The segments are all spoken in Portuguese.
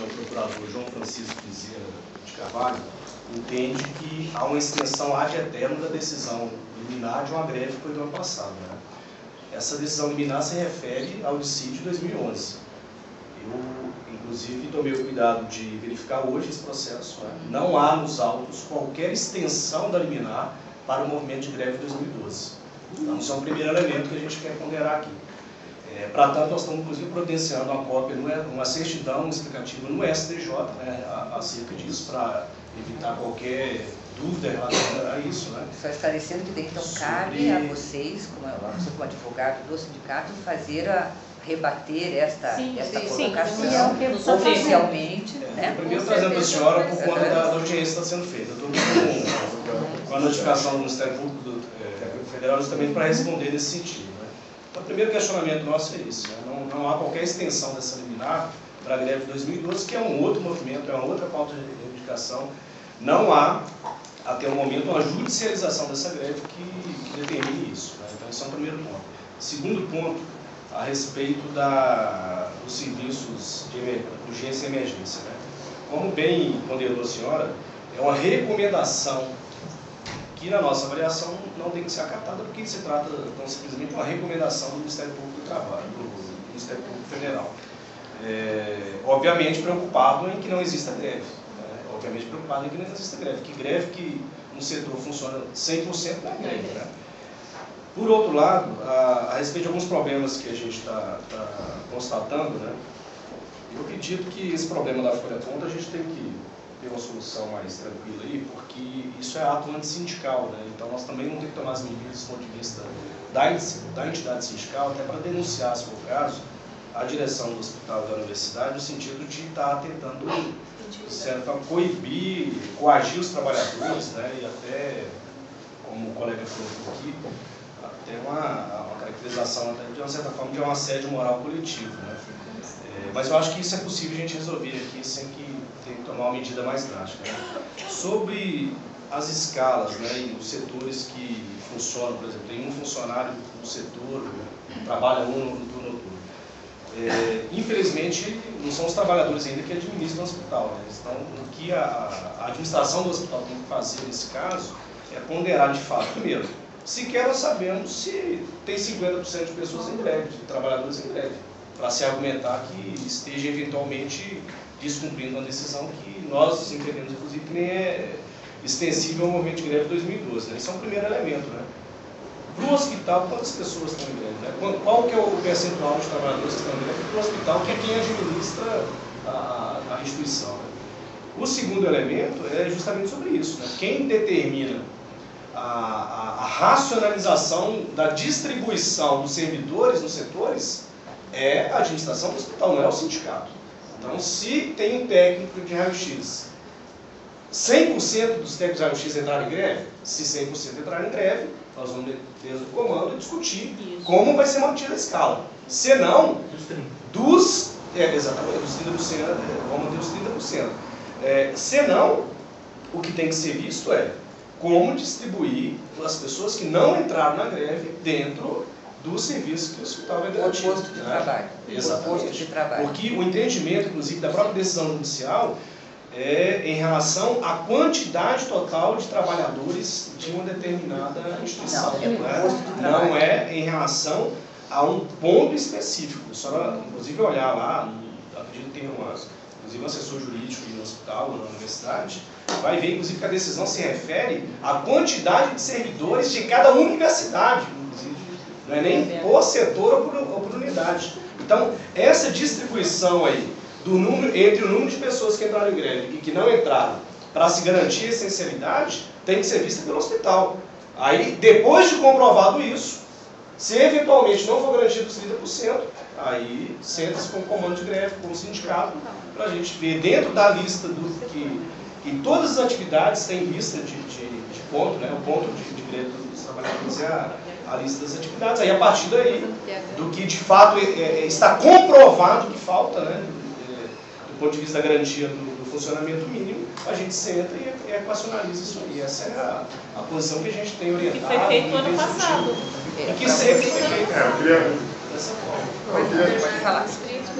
o procurador João Francisco Bezerra de Carvalho, entende que há uma extensão ad eternum da decisão liminar de uma greve que foi do ano passado. Né? Essa decisão liminar se refere ao dissídio de 2011. Eu, inclusive, tomei o cuidado de verificar hoje esse processo. Né? Não há nos autos qualquer extensão da liminar para o movimento de greve de 2012. Então, isso é um primeiro elemento que a gente quer ponderar aqui. Para tanto, nós estamos, inclusive, providenciando uma cópia, uma certidão explicativa no STJ, né, acerca disso, para evitar qualquer dúvida relacionada a isso. Né? Só esclarecendo que daí, então, cabe a vocês, como advogado do sindicato, rebater esta colocação oficialmente. Né? Primeiro, trazendo para a senhora por conta da audiência que está sendo feita. Eu estou com a notificação do Ministério Público Federal justamente para responder nesse sentido. Então, o primeiro questionamento nosso é isso. Né? Não há qualquer extensão dessa liminar para a greve de 2012, que é um outro movimento, é uma outra pauta de reivindicação. Não há, até o momento, uma judicialização dessa greve que determine isso. Né? Então, esse é o primeiro ponto. Segundo ponto, a respeito dos serviços de urgência e emergência. Né? Como bem ponderou a senhora, é uma recomendação que, na nossa avaliação, não tem que ser acatada, porque se trata, então, simplesmente de uma recomendação do Ministério Público do Trabalho, do Ministério Público Federal. Obviamente preocupado em que não exista greve. Né? Obviamente preocupado em que não exista greve. Que greve que no setor funciona 100% não é greve. Né? Por outro lado, a respeito de alguns problemas que a gente está constatando, né? Eu acredito que esse problema da folha-ponta a gente tem que ter uma solução mais tranquila aí, porque isso é ato antissindical, né? Então nós também vamos ter que tomar as medidas do ponto de vista da entidade sindical, até para denunciar, se for o caso, a direção do hospital e da universidade, no sentido de estar tentando, de certa forma, coibir, coagir os trabalhadores, né? E até, como o colega falou aqui, até uma caracterização, até, de uma certa forma, de um assédio moral coletivo, né? Mas eu acho que isso é possível a gente resolver aqui sem que tenha que tomar uma medida mais drástica. Né? Sobre as escalas, né, e os setores que funcionam, por exemplo, tem um funcionário no setor, trabalha no turno noturno. Infelizmente, não são os trabalhadores ainda que administram o hospital. Né? Então, o que a administração do hospital tem que fazer nesse caso é ponderar de fato. Primeiro, sequer nós sabemos se tem 50% de pessoas em greve, de trabalhadores em greve, para se argumentar que esteja eventualmente descumprindo uma decisão que nós entendemos, inclusive, que nem é extensível ao movimento de greve de 2012. Né? Isso é um primeiro elemento. Né? Para o hospital, quantas pessoas estão em greve? Né? Qual que é o percentual de trabalhadores que estão em greve? Para o hospital, que é quem administra a instituição. Né? O segundo elemento é justamente sobre isso. Né? Quem determina a racionalização da distribuição dos servidores nos setores é a administração do hospital, não é o sindicato. Então, se tem um técnico de raio-x, 100% dos técnicos de raio-x entrarem em greve, se 100% entrarem em greve, nós vamos, desde o comando, discutir como vai ser mantida a escala. Se não, exatamente, dos 30%, vamos manter os 30%. Se não, o que tem que ser visto é como distribuir as pessoas que não entraram na greve dentro do serviço que o hospital vai garantir. O posto de trabalho. Exatamente. O posto de trabalho. Porque o entendimento, inclusive, da própria decisão judicial é em relação à quantidade total de trabalhadores de uma determinada instituição. Não é em relação a um ponto específico. Só, inclusive, olhar lá, acredito que tem inclusive um assessor jurídico no hospital ou na universidade, vai ver, inclusive, que a decisão se refere à quantidade de servidores de cada universidade, inclusive. Não é nem por setor ou por unidade. Então, essa distribuição aí, entre o número de pessoas que entraram em greve e que não entraram, para se garantir a essencialidade, tem que ser vista pelo hospital. Aí, depois de comprovado isso, se eventualmente não for garantido os 30%, aí senta-se com o comando de greve, com o sindicato, para a gente ver dentro da lista que todas as atividades têm lista de ponto, né? O ponto de greve dos trabalhadores é a lista das atividades. Aí, a partir daí, do que de fato está comprovado que falta, né? Do ponto de vista da garantia do funcionamento mínimo, a gente senta e equacionaliza isso aí. Essa é a posição que a gente tem orientado. Que foi feito ano passado. E que sempre foi feito. Eu queria dessa forma.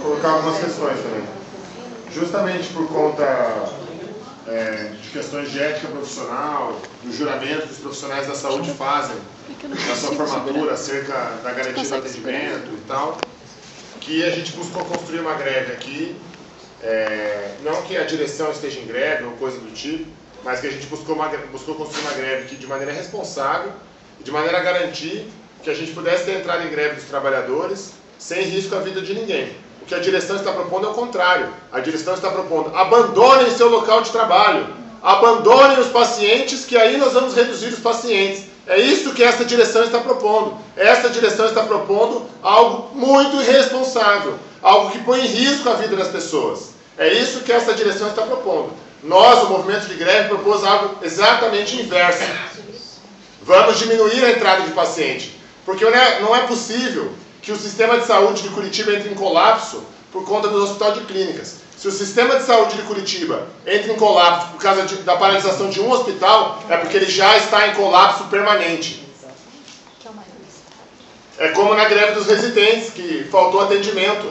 colocar algumas questões também. justamente por conta de questões de ética profissional, do juramento que os profissionais da saúde fazem na sua formatura acerca da garantia do atendimento e tal, que a gente buscou construir uma greve aqui, não que a direção esteja em greve ou coisa do tipo, mas que a gente buscou construir uma greve que de maneira responsável e de maneira a garantir que a gente pudesse ter entrado em greve dos trabalhadores sem risco à vida de ninguém. O que a direção está propondo é o contrário. A direção está propondo: abandonem seu local de trabalho, abandonem os pacientes, que aí nós vamos reduzir os pacientes. É isso que essa direção está propondo. Essa direção está propondo algo muito irresponsável, algo que põe em risco a vida das pessoas. É isso que essa direção está propondo. Nós, o movimento de greve, propôs algo exatamente inverso. Vamos diminuir a entrada de paciente, porque não é possível que o sistema de saúde de Curitiba entre em colapso por conta do hospital de clínicas. Se o sistema de saúde de Curitiba entra em colapso por causa da paralisação de um hospital, é porque ele já está em colapso permanente. É como na greve dos residentes, que faltou atendimento.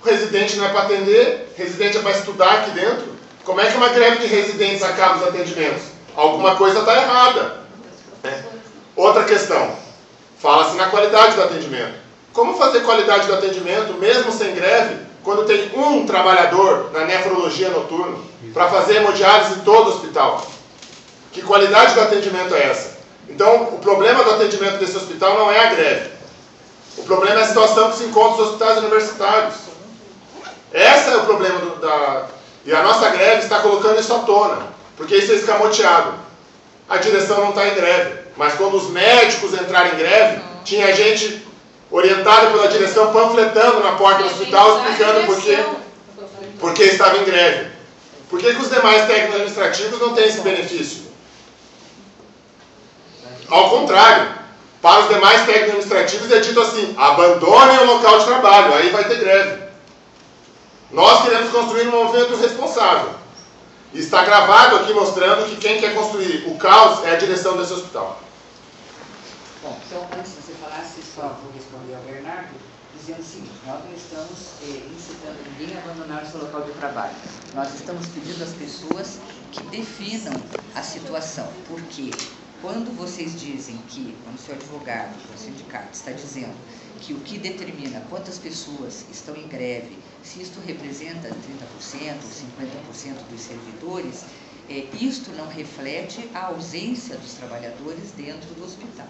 O residente não é para atender, o residente é para estudar aqui dentro. Como é que uma greve de residentes acaba os atendimentos? Alguma coisa está errada. Outra questão. Fala-se na qualidade do atendimento. Como fazer qualidade do atendimento, mesmo sem greve, quando tem um trabalhador na nefrologia noturna para fazer hemodiálise em todo o hospital? Que qualidade do atendimento é essa? Então, o problema do atendimento desse hospital não é a greve. O problema é a situação que se encontra nos hospitais universitários. Esse é o problema E a nossa greve está colocando isso à tona, porque isso é escamoteado. A direção não está em greve, mas quando os médicos entraram em greve, tinha gente orientada pela direção panfletando na porta do hospital, explicando por que estava em greve. Por que os demais técnicos administrativos não têm esse benefício? Ao contrário, para os demais técnicos administrativos é dito assim: abandonem o local de trabalho, aí vai ter greve. Nós queremos construir um movimento responsável. E está gravado aqui mostrando que quem quer construir o caos é a direção desse hospital. Bom, então antes de você falar, só vou responder ao Bernardo, dizendo o seguinte: nós não estamos incitando ninguém a abandonar o seu local de trabalho. Nós estamos pedindo às pessoas que definam a situação. Porque quando vocês dizem que, quando o seu advogado, o sindicato, está dizendo que o que determina quantas pessoas estão em greve, se isto representa 30% ou 50% dos servidores, isto não reflete a ausência dos trabalhadores dentro do hospital.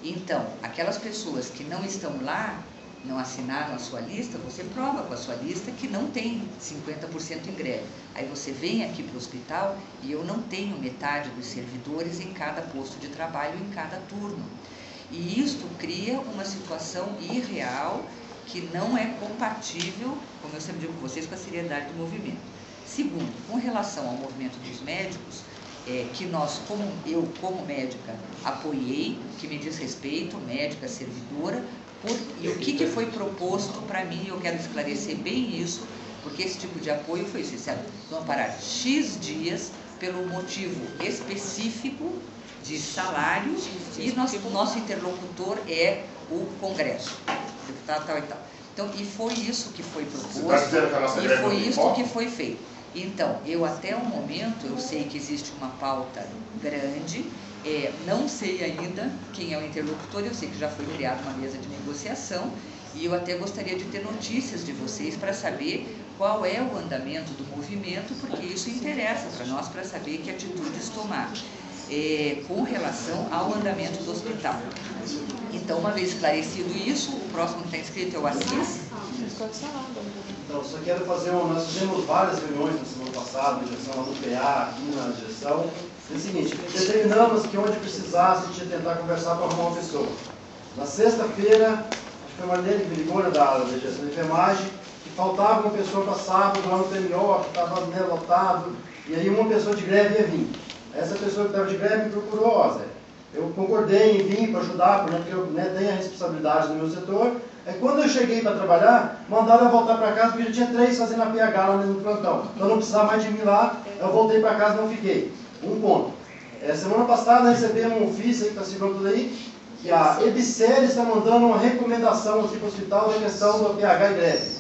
Então, aquelas pessoas que não estão lá, não assinaram a sua lista, você prova com a sua lista que não tem 50% em greve. Aí você vem aqui para o hospital e eu não tenho metade dos servidores em cada posto de trabalho, em cada turno. E isto cria uma situação irreal que não é compatível, como eu sempre digo com vocês, com a seriedade do movimento. Segundo, com relação ao movimento dos médicos, que eu como médica apoiei, que me diz respeito, médica servidora, e o que foi proposto para mim, eu quero esclarecer bem isso, porque esse tipo de apoio foi isso, certo? Vamos parar X dias pelo motivo específico de salário e nosso interlocutor é o Congresso, tal e tal. Então, e foi isso que foi proposto e foi isso que foi feito. Então, eu até o momento, eu sei que existe uma pauta grande, não sei ainda quem é o interlocutor, eu sei que já foi criada uma mesa de negociação e eu até gostaria de ter notícias de vocês para saber qual é o andamento do movimento, porque isso interessa para nós, para saber que atitudes tomar com relação ao andamento do hospital. Então, uma vez esclarecido isso, o próximo que está inscrito é o Assis. Então, só quero fazer nós fizemos várias reuniões na semana passada, na direção lá do PA, aqui na direção. É o seguinte, determinamos que onde precisasse, a gente ia tentar conversar para arrumar uma pessoa. Na sexta-feira, acho que foi a Marlene que me ligou, da direção de enfermagem, que faltava uma pessoa para sábado, lá não terminou, que estava lotado, e aí uma pessoa de greve ia vir. Essa pessoa que estava de greve me procurou, Zé. Eu concordei em vir para ajudar, porque eu tenho a responsabilidade do meu setor. Aí quando eu cheguei para trabalhar, mandaram eu voltar para casa, porque já tinha 3 fazendo a PH lá no plantão. Então não precisava mais de mim lá, eu voltei para casa e não fiquei. Um ponto. Semana passada recebemos um ofício aí, que está circulando tudo aí, que a EBSER está mandando uma recomendação aqui para o hospital da questão do PH e greve.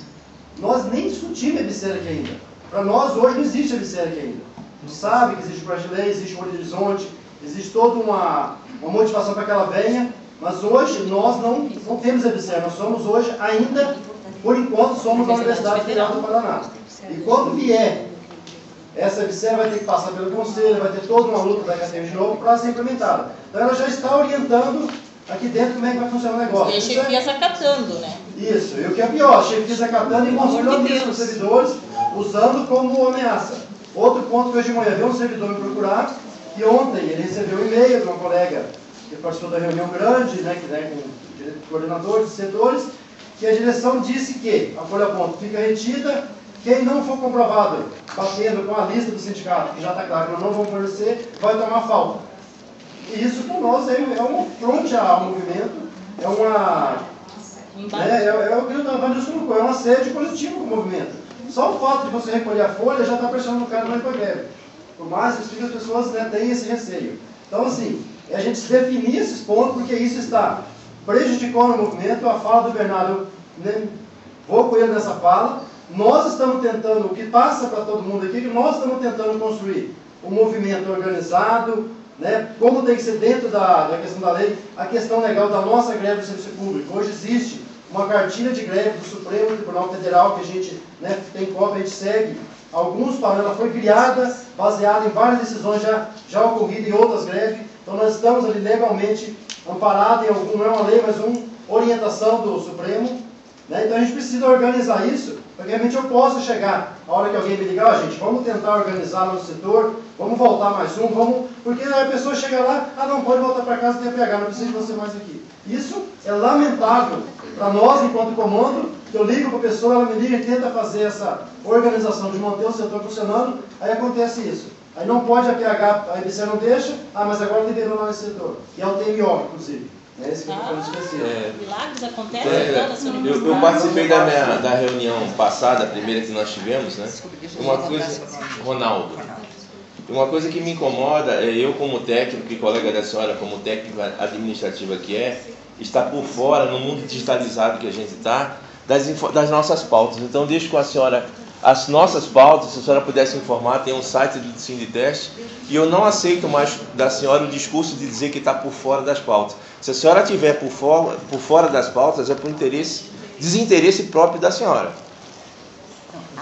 Nós nem discutimos a EBSER aqui ainda. Para nós, hoje, não existe a EBSERC ainda. A gente sabe que existe o projeto de lei, existe o horizonte, existe toda uma motivação para que ela venha, mas hoje nós não temos a EBSERC. Nós somos hoje ainda, por enquanto, somos a Universidade Federal do Paraná. E quando vier essa EBSERC, vai ter que passar pelo conselho, vai ter toda uma luta da academia de novo para ser implementada. Então ela já está orientando aqui dentro como é que vai funcionar o negócio. E a chefias acatando, né? Isso, e o que é pior, a chefias acatando e conspirando isso nos servidores, usando como ameaça. Outro ponto que hoje de manhã veio um servidor me procurar, e ontem ele recebeu um e-mail de uma colega que participou da reunião grande, né, com coordenadores de setores, que a direção disse que a folha-ponto fica retida, quem não for comprovado batendo com a lista do sindicato, que já está claro que nós não vamos fornecer, vai tomar falta. E isso para nós é um fronte ao movimento, é uma... É o que o Vanderson colocou, é um assédio positivo para o movimento. Só o fato de você recolher a folha já está pressionando o cara não ir para a greve. Por mais que as pessoas, né, tenham esse receio. Então, assim, é a gente definir esses pontos, porque isso está prejudicando o movimento. A fala do Bernardo, né, vou com ele nessa fala. Nós estamos tentando, o que passa para todo mundo aqui, que nós estamos tentando construir um movimento organizado, né, como tem que ser dentro da questão da lei, a questão legal da nossa greve do serviço público. Hoje existe uma cartilha de greve do Supremo Tribunal Federal, que a gente, né, tem cópia, a gente segue alguns parâmetros. Ela foi criada, baseada em várias decisões já ocorridas em outras greves. Então nós estamos ali legalmente amparados em algum, não é uma lei, mas uma orientação do Supremo. Né? Então a gente precisa organizar isso, para que realmente eu possa chegar, a hora que alguém me ligar, gente, vamos tentar organizar no setor, vamos voltar mais porque a pessoa chega lá, não pode voltar para casa, tem PH, não precisa de você mais aqui. Isso é lamentável para nós, enquanto comando, que eu ligo para a pessoa, ela me liga e tenta fazer essa organização de manter o setor funcionando, aí acontece isso. Aí não pode a PH, a EBSERC não deixa, mas agora liberou lá nesse setor. E é o TMO, inclusive. Esse que eu estou esquecendo. Milagres acontecem. Eu participei da reunião passada, a primeira que nós tivemos, né? Uma coisa, Ronaldo. Uma coisa que me incomoda é eu como técnico e colega da senhora como técnica administrativa está por fora, no mundo digitalizado que a gente está, das nossas pautas. Então deixo com a senhora as nossas pautas, se a senhora pudesse informar, tem um site do Sinditeste, e eu não aceito mais da senhora o discurso de dizer que está por fora das pautas. Se a senhora estiver por fora das pautas, é por desinteresse próprio da senhora.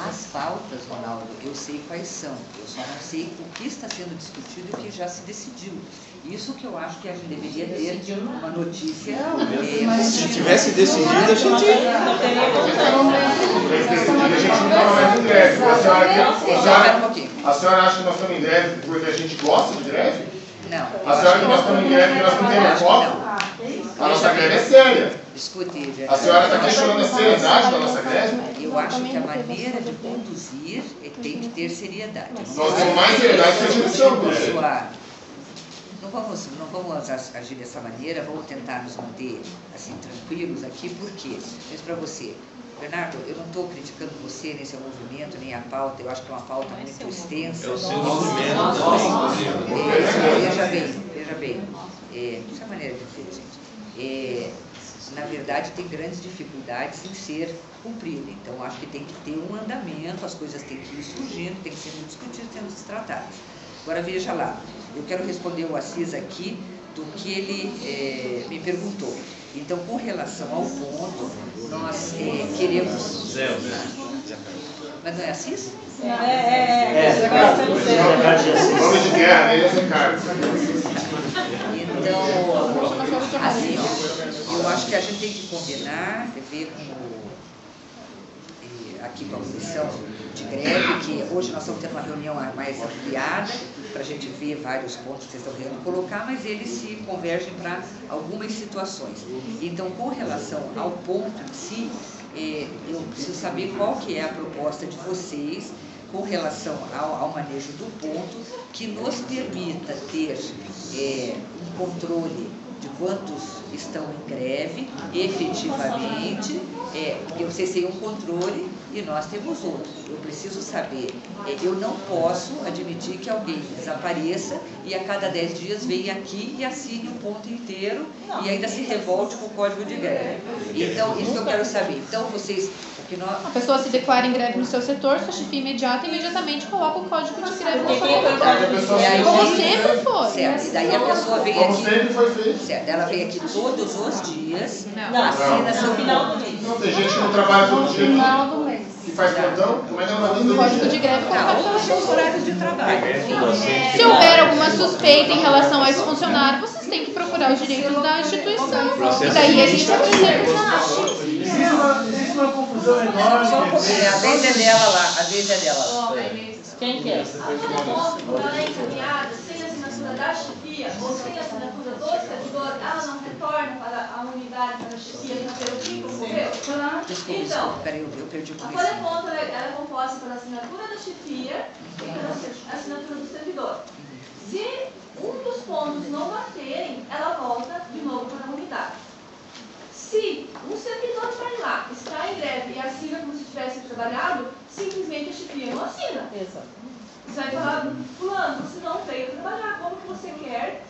As pautas, Ronaldo, eu sei quais são, eu só não sei o que está sendo discutido e o que já se decidiu. Isso que eu acho que a gente deveria ter uma notícia. Se tivesse decidido, a gente não estava mais em greve. A senhora acha que nós estamos em greve porque a gente gosta de greve? Não. A senhora acha que nós estamos em greve porque nós não temos foco? A nossa greve é séria. Escute, a senhora está questionando a seriedade da nossa greve? Eu acho que a maneira de conduzir tem que ter seriedade. Nós temos mais seriedade que a direção. Não vamos agir dessa maneira, vamos tentar nos manter assim, tranquilos aqui, por quê? Mas para você, Bernardo, eu não estou criticando você nem seu movimento, nem a pauta, eu acho que é uma pauta muito extensa. É o seu movimento também. Veja bem, isso é a maneira de dizer, gente. Na verdade, tem grandes dificuldades em ser cumprida. Então, acho que tem que ter um andamento, as coisas têm que ir surgindo, tem que ser discutidas, tendo se tratadas. Agora, veja lá, eu quero responder o Assis aqui do que ele me perguntou. Então, com relação ao ponto, nós queremos... Mas não é Assis? Nome de guerra, né? Esse é Carlos. Então, assim, eu acho que a gente tem que combinar, ver aqui com a comissão de greve, que hoje nós estamos tendo uma reunião mais ampliada, para a gente ver vários pontos que vocês estão querendo colocar, mas eles se convergem para algumas situações. Então, com relação ao ponto em si, eu preciso saber qual que é a proposta de vocês com relação ao manejo do ponto que nos permita ter um controle de quantos estão em greve, efetivamente, vocês têm um controle e nós temos outro. Eu preciso saber, eu não posso admitir que alguém desapareça e a cada 10 dias venha aqui e assine um ponto inteiro e ainda se revolte com o código de greve. Então, isso que eu quero saber. Então, vocês, A pessoa se declara em greve no seu setor, sua chefia imediata, imediatamente coloca o código de greve na sua E como sempre foi. Certo, e daí a pessoa veio Como aqui. sempre foi feito. Certo, ela veio aqui todos os dias, Não, assina seu no final do mês. Não, tem gente que não trabalha todo dia. Final do mês. Que faz plantão, como é que ela vai fazer O código de greve Não, coloca os seus horários de trabalho. Se houver alguma suspeita em relação a esse funcionário, vocês têm que procurar os direitos da instituição. E daí existe a preservação. Existe uma confusão enorme. A vez é dela lá, a vez é dela lá. Quem quer? A foto, quando ela é encaminhada, sem assinatura da chefia ou sem assinatura do servidor, ela não retorna para a unidade, para a chefia, para ver o que ocorreu? Então, Peraí, eu perdi o a começo. folha-ponto ela é composta pela assinatura da chefia e pela assinatura do servidor. Se um dos pontos não baterem, ela volta de novo para a unidade. Se um servidor vai lá, está em greve e assina como se tivesse trabalhado, simplesmente a chefia não assina. Exato. Você vai falar, fulano, você não veio trabalhar, como que você quer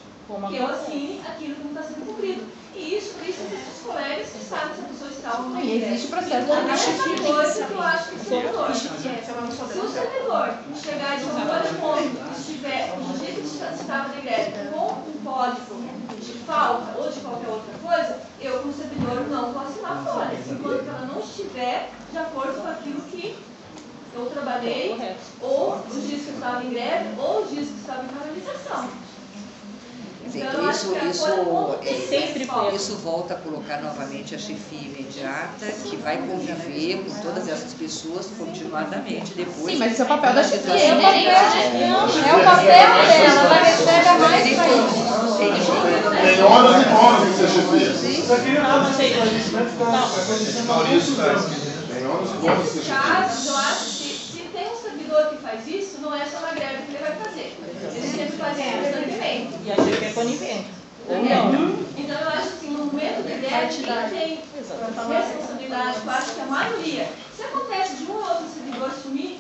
que eu assine aquilo que não está sendo cumprido? E isso, por isso, existem os colegas que sabem se a pessoa está ou não. E existe processo de A mesma coisa que eu acho que o servidor. Se o servidor chegar e dizer, olha, ponto, estiver, do jeito que estava de greve, com um código de falta ou de qualquer outra coisa, eu, como servidor, não vou assinar a folha, enquanto ela não estiver de acordo com aquilo que eu trabalhei, ou os dias que eu estava em greve, ou os dias que eu estava em paralisação. Então, eu acho que a folha tem sempre foi. Isso volta a colocar novamente a chefia imediata, que vai conviver com todas essas pessoas continuadamente depois. Sim, mas esse é o papel da chefia, É o né? É o papel dela, ela recebe a mais Tem ônus e bônus de ser chefia. Só queria falar um esclarecimento para acontecer uma confusão. Tem ônus e bônus de ser chefia. Casos, eu acho que se tem um servidor que faz isso, não é só na greve que ele vai fazer. Ele sempre faz isso constantemente. E a gente é conivente. Então eu acho assim, no momento de greve, quem tem responsabilidade, eu acho que a maioria, se acontece de um ou outro servidor sumir,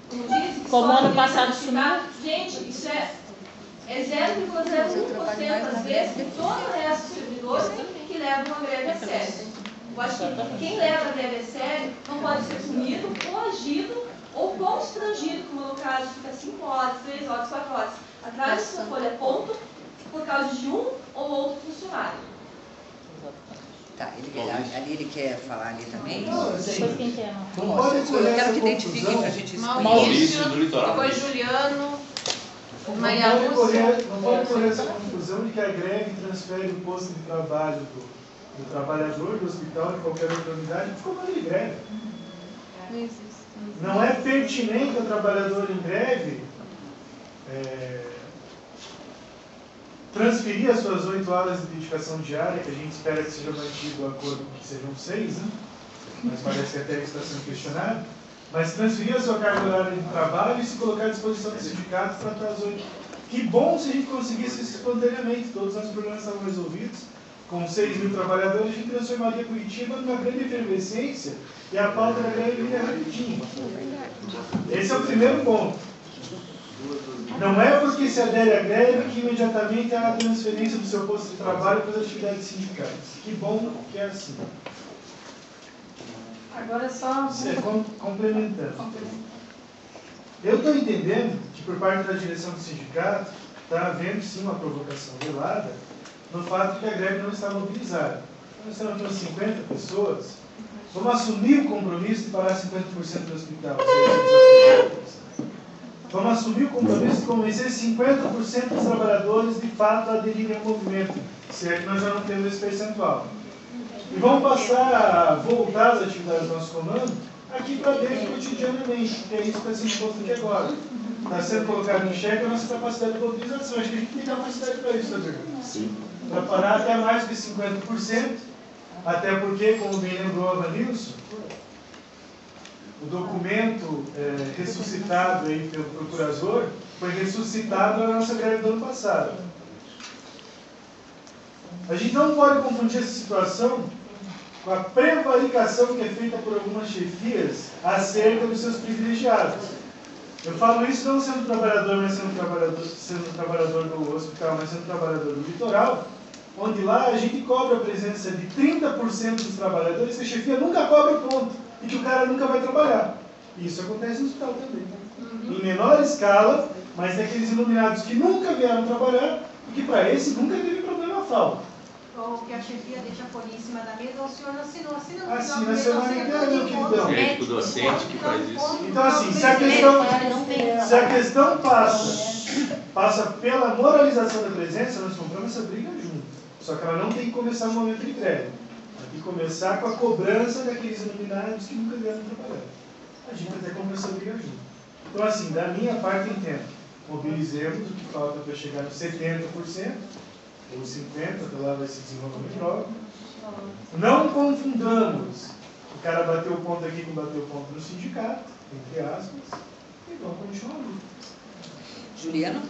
como disse, Como só ano que passado ficar, gente, isso é 0,01% às vezes de todo o resto dos servidores que levam a greve a sério. Eu acho que quem leva a greve a sério não pode ser punido, coagido ou constrangido, como no caso fica 5 horas, 3 horas, 4 horas, atrás da sua folha ponto, por causa de um ou outro funcionário. Tá, ali ele quer falar ali também? Depois quem quer, não. Eu quero que identifiquem para a gente explicar. Maurício do Litoral. Depois Juliano, Não Maria pode correr Lúcia. essa confusão de que a greve transfere o posto de trabalho do trabalhador do hospital de qualquer outra unidade para o comando de greve. Não é pertinente ao trabalhador em greve transferir as suas 8 horas de dedicação diária, que a gente espera que seja mantido o acordo que sejam 6, né? Mas parece que até isso está sendo questionado, mas transferir a sua carga horária de trabalho e se colocar à disposição dos sindicatos para estar às 8. Que bom se a gente conseguisse isso espontaneamente, todos os nossos problemas estavam resolvidos, com 6 mil trabalhadores, a gente transformaria Curitiba numa grande efervescência e a pauta da greve iria rapidinho. Esse é o primeiro ponto. Não é porque se adere à greve que imediatamente há a transferência do seu posto de trabalho para as atividades sindicais. Que bom que é assim. Agora só... Complementando. Eu estou entendendo que por parte da direção do sindicato está havendo sim uma provocação velada no fato de que a greve não está mobilizada. Nós estamos com 50 pessoas, vamos assumir o compromisso de parar 50% do hospital. Vamos assumir o compromisso de convencer 50% dos trabalhadores de fato a aderirem ao movimento, se é que nós já não temos esse percentual. E vamos passar a voltar às atividades do nosso comando aqui para dentro cotidianamente, porque é isso que está sendo posto aqui agora. Está sendo colocado em xeque a nossa capacidade de mobilização. Acho que a gente tem capacidade para isso, sabe? Sim. Para parar até mais de 50%, até porque, como bem lembrou a Vanilson, o documento ressuscitado aí pelo procurador foi ressuscitado na nossa greve do ano passado. A gente não pode confundir essa situação com a prevaricação que é feita por algumas chefias acerca dos seus privilegiados. Eu falo isso não sendo trabalhador, mas sendo trabalhador do hospital, mas sendo trabalhador do litoral, onde lá a gente cobra a presença de 30% dos trabalhadores que a chefia nunca cobra o ponto. e que o cara nunca vai trabalhar. Isso acontece no hospital também. Em menor escala, mas daqueles iluminados que nunca vieram trabalhar e que para esse nunca teve problema a falta. Ou que a chefia deixa a folha em cima da mesa, ou o senhor não assinou, assina no Assina a semana inteira, meu queridão. Médico docente que faz isso. Então assim, se a questão passa pela moralização da presença, nós compramos essa briga junto. Só que ela não tem que começar no momento de greve. Ela tem que começar com a cobrança daqueles iluminados que nunca vieram trabalhar. A gente até começou a brigar junto. Então assim, da minha parte eu entendo. Mobilizemos o que falta para chegar nos 70%, ou 50%, até lá vai se desenvolver em prova. Não confundamos o cara bateu o ponto aqui com bateu o ponto no sindicato, entre aspas, e vamos continuar a luta. Juliano?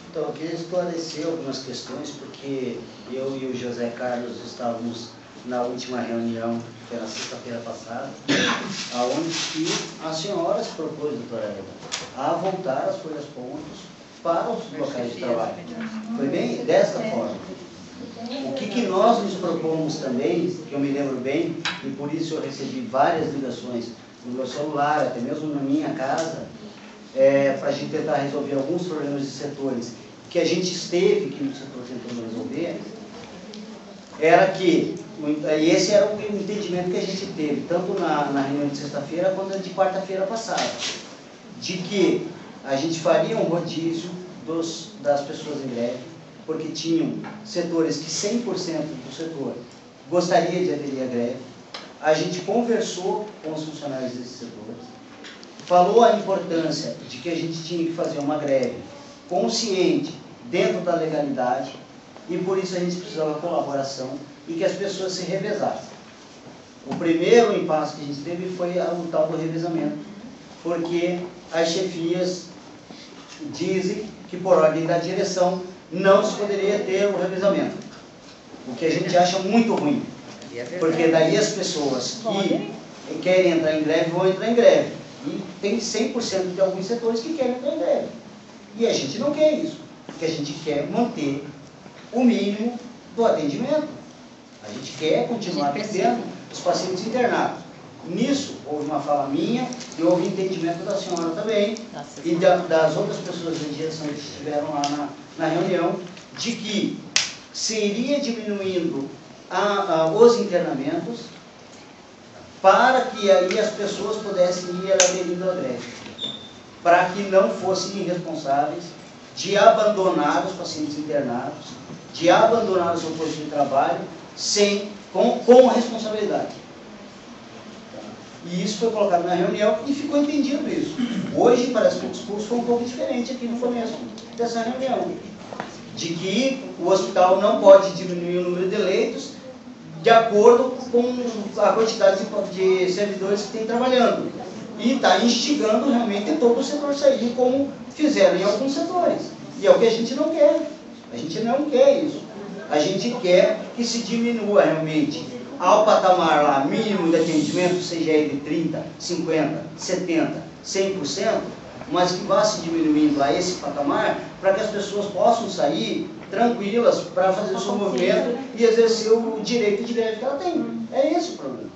Então, eu queria esclarecer algumas questões, porque eu e o José Carlos estávamos na última reunião, que foi na sexta-feira passada, onde a senhora se propôs, doutora Eva, a voltar as folhas-pontos para os locais de trabalho. Foi bem desta forma. O que nós nos propomos também, que eu me lembro bem, e por isso eu recebi várias ligações no meu celular, até mesmo na minha casa, para a gente tentar resolver alguns problemas de setores que a gente esteve, que o setor tentou resolver, era que, e esse era o entendimento que a gente teve, tanto na reunião de sexta-feira quanto de quarta-feira passada, de que a gente faria um rodízio das pessoas em greve, porque tinham setores que 100% do setor gostaria de aderir à greve. A gente conversou com os funcionários desses setores, falou a importância de que a gente tinha que fazer uma greve consciente, dentro da legalidade, e por isso a gente precisava de colaboração e que as pessoas se revezassem. O primeiro impasse que a gente teve foi o tal do revezamento, porque as chefias dizem que, por ordem da direção, não se poderia ter o revezamento, o que a gente acha muito ruim, porque daí as pessoas que querem entrar em greve vão entrar em greve, e tem 100% de alguns setores que querem entrar em greve, e a gente não quer isso, porque a gente quer manter o mínimo do atendimento, a gente quer continuar atendendo os pacientes internados. Nisso, houve uma fala minha e houve entendimento da senhora também e das outras pessoas da direção que estiveram lá na reunião, de que se iria diminuindo os internamentos para que aí as pessoas pudessem ir aderindo à greve, para que não fossem irresponsáveis de abandonar os pacientes internados, de abandonar o seu posto de trabalho com responsabilidade. E isso foi colocado na reunião e ficou entendido isso. Hoje parece que o discurso foi um pouco diferente aqui no começo dessa reunião, de que o hospital não pode diminuir o número de leitos de acordo com a quantidade de servidores que tem trabalhando. E está instigando realmente todo o setor sair, como fizeram em alguns setores. E é o que a gente não quer. A gente não quer isso. A gente quer que se diminua realmente ao patamar lá mínimo de atendimento, seja ele 30%, 50%, 70%, 100%, mas que vá se diminuindo a esse patamar para que as pessoas possam sair tranquilas para fazer o seu movimento e exercer o direito de greve que ela tem. É esse o problema.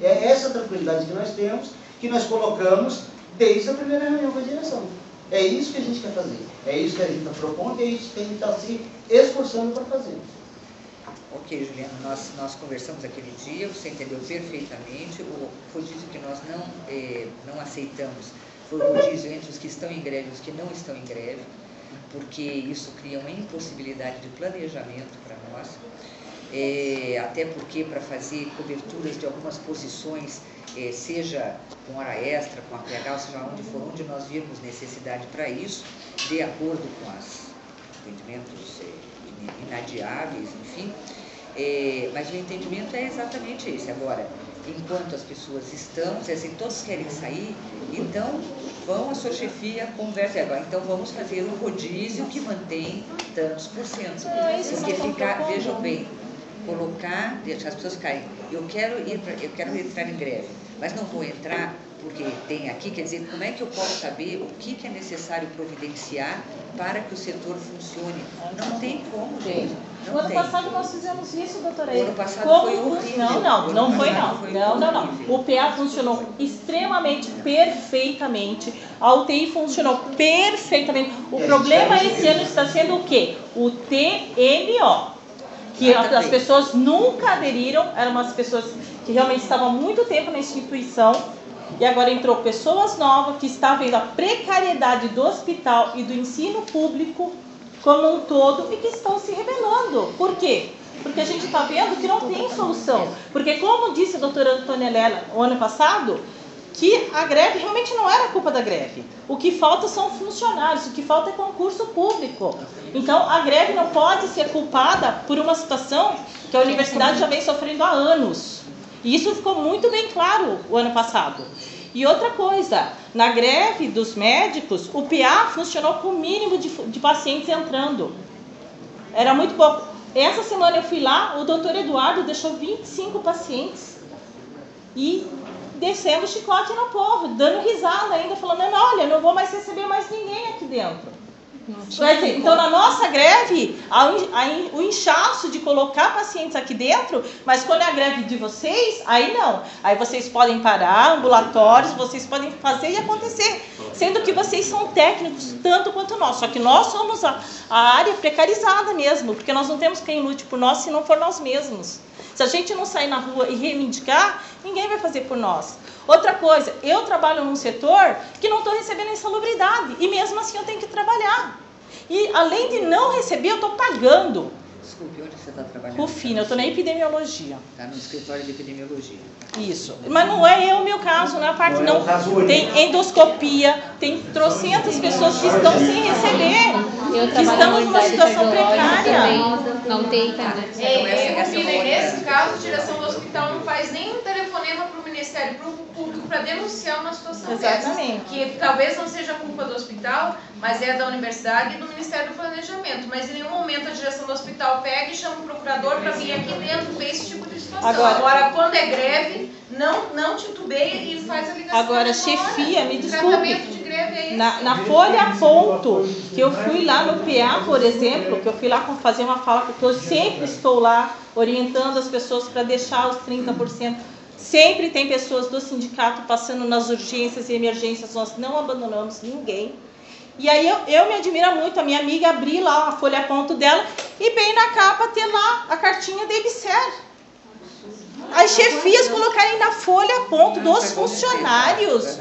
É essa tranquilidade que nós temos, que nós colocamos desde a primeira reunião com a direção. É isso que a gente quer fazer. É isso que a gente está propondo e é isso que a gente está se esforçando para fazer. Ok, Juliana, nós conversamos aquele dia, você entendeu perfeitamente. O rodízio que nós não aceitamos foi o rodízio entre os que estão em greve e os que não estão em greve, porque isso cria uma impossibilidade de planejamento para nós, até porque para fazer coberturas de algumas posições, seja com hora extra, com a PH, ou seja, onde for, onde nós virmos necessidade para isso, de acordo com os entendimentos inadiáveis, enfim, mas o entendimento é exatamente esse. Agora, enquanto as pessoas estão, assim, todos querem sair, então vão à sua chefia, conversa agora, então vamos fazer um rodízio que mantém tantos por cento, porque ficar, vejam bem, colocar, deixar as pessoas caírem, eu quero entrar em greve, mas não vou entrar porque tem aqui, quer dizer, como é que eu posso saber o que é necessário providenciar para que o setor funcione? Não tem como, gente. No ano passado nós fizemos isso, doutora. O ano passado foi horrível. Não foi não. O PA funcionou extremamente perfeitamente. A UTI funcionou perfeitamente. O problema esse ano está sendo o quê? O TMO. Que as pessoas nunca aderiram, eram umas pessoas que realmente estavam há muito tempo na instituição. E agora entrou pessoas novas que estão vendo a precariedade do hospital e do ensino público como um todo e que estão se rebelando. Por quê? Porque a gente está vendo que não tem solução. Porque como disse a doutora Antônia Lela o ano passado, que a greve realmente não era culpa da greve. O que falta são funcionários, o que falta é concurso público. Então a greve não pode ser culpada por uma situação que a universidade já vem sofrendo há anos. E isso ficou muito bem claro o ano passado. E outra coisa, na greve dos médicos, o PA funcionou com o mínimo de pacientes entrando. Era muito pouco. Essa semana eu fui lá, o doutor Eduardo deixou 25 pacientes e descendo o chicote no povo, dando risada ainda, falando, olha, não vou mais receber mais ninguém aqui dentro. Então, na nossa greve, o inchaço de colocar pacientes aqui dentro, mas quando é a greve de vocês, aí não. Aí vocês podem parar, ambulatórios, vocês podem fazer e acontecer. Sendo que vocês são técnicos tanto quanto nós. Só que nós somos a área precarizada mesmo, porque nós não temos quem lute por nós se não for nós mesmos. Se a gente não sair na rua e reivindicar, ninguém vai fazer por nós. Outra coisa, eu trabalho num setor que não estou recebendo insalubridade e mesmo assim eu tenho que trabalhar. E além de não receber, eu estou pagando. Desculpe, onde você está trabalhando? Rufina, eu estou na epidemiologia. Está no escritório de epidemiologia. Isso. Mas não é o meu caso, não é a parte não. Tem endoscopia, tem trocentas pessoas que estão sem receber. Que estamos numa situação precária. Não tem também. Nesse caso, a direção do hospital não faz nenhum telefonema para o Ministério Público para denunciar uma situação dessa. Que talvez não seja culpa do hospital, mas é da universidade e do Ministério do Planejamento. Mas em nenhum momento a direção do hospital pega e chama o procurador para vir aqui dentro ver esse tipo de situação. Agora quando é greve, não titubeia e faz a ligação. Agora, chefia, me desculpe. Tratamento de greve é esse. Na folha ponto, que eu fui lá no PA, por exemplo, que eu fui lá fazer uma fala, porque eu sempre estou lá orientando as pessoas para deixar os 30%. Sempre tem pessoas do sindicato passando nas urgências e emergências, nós não abandonamos ninguém. E aí eu me admiro muito, a minha amiga abrir lá a folha ponto dela e bem na capa ter lá a cartinha da EBSER. As chefias colocarem na folha ponto dos funcionários.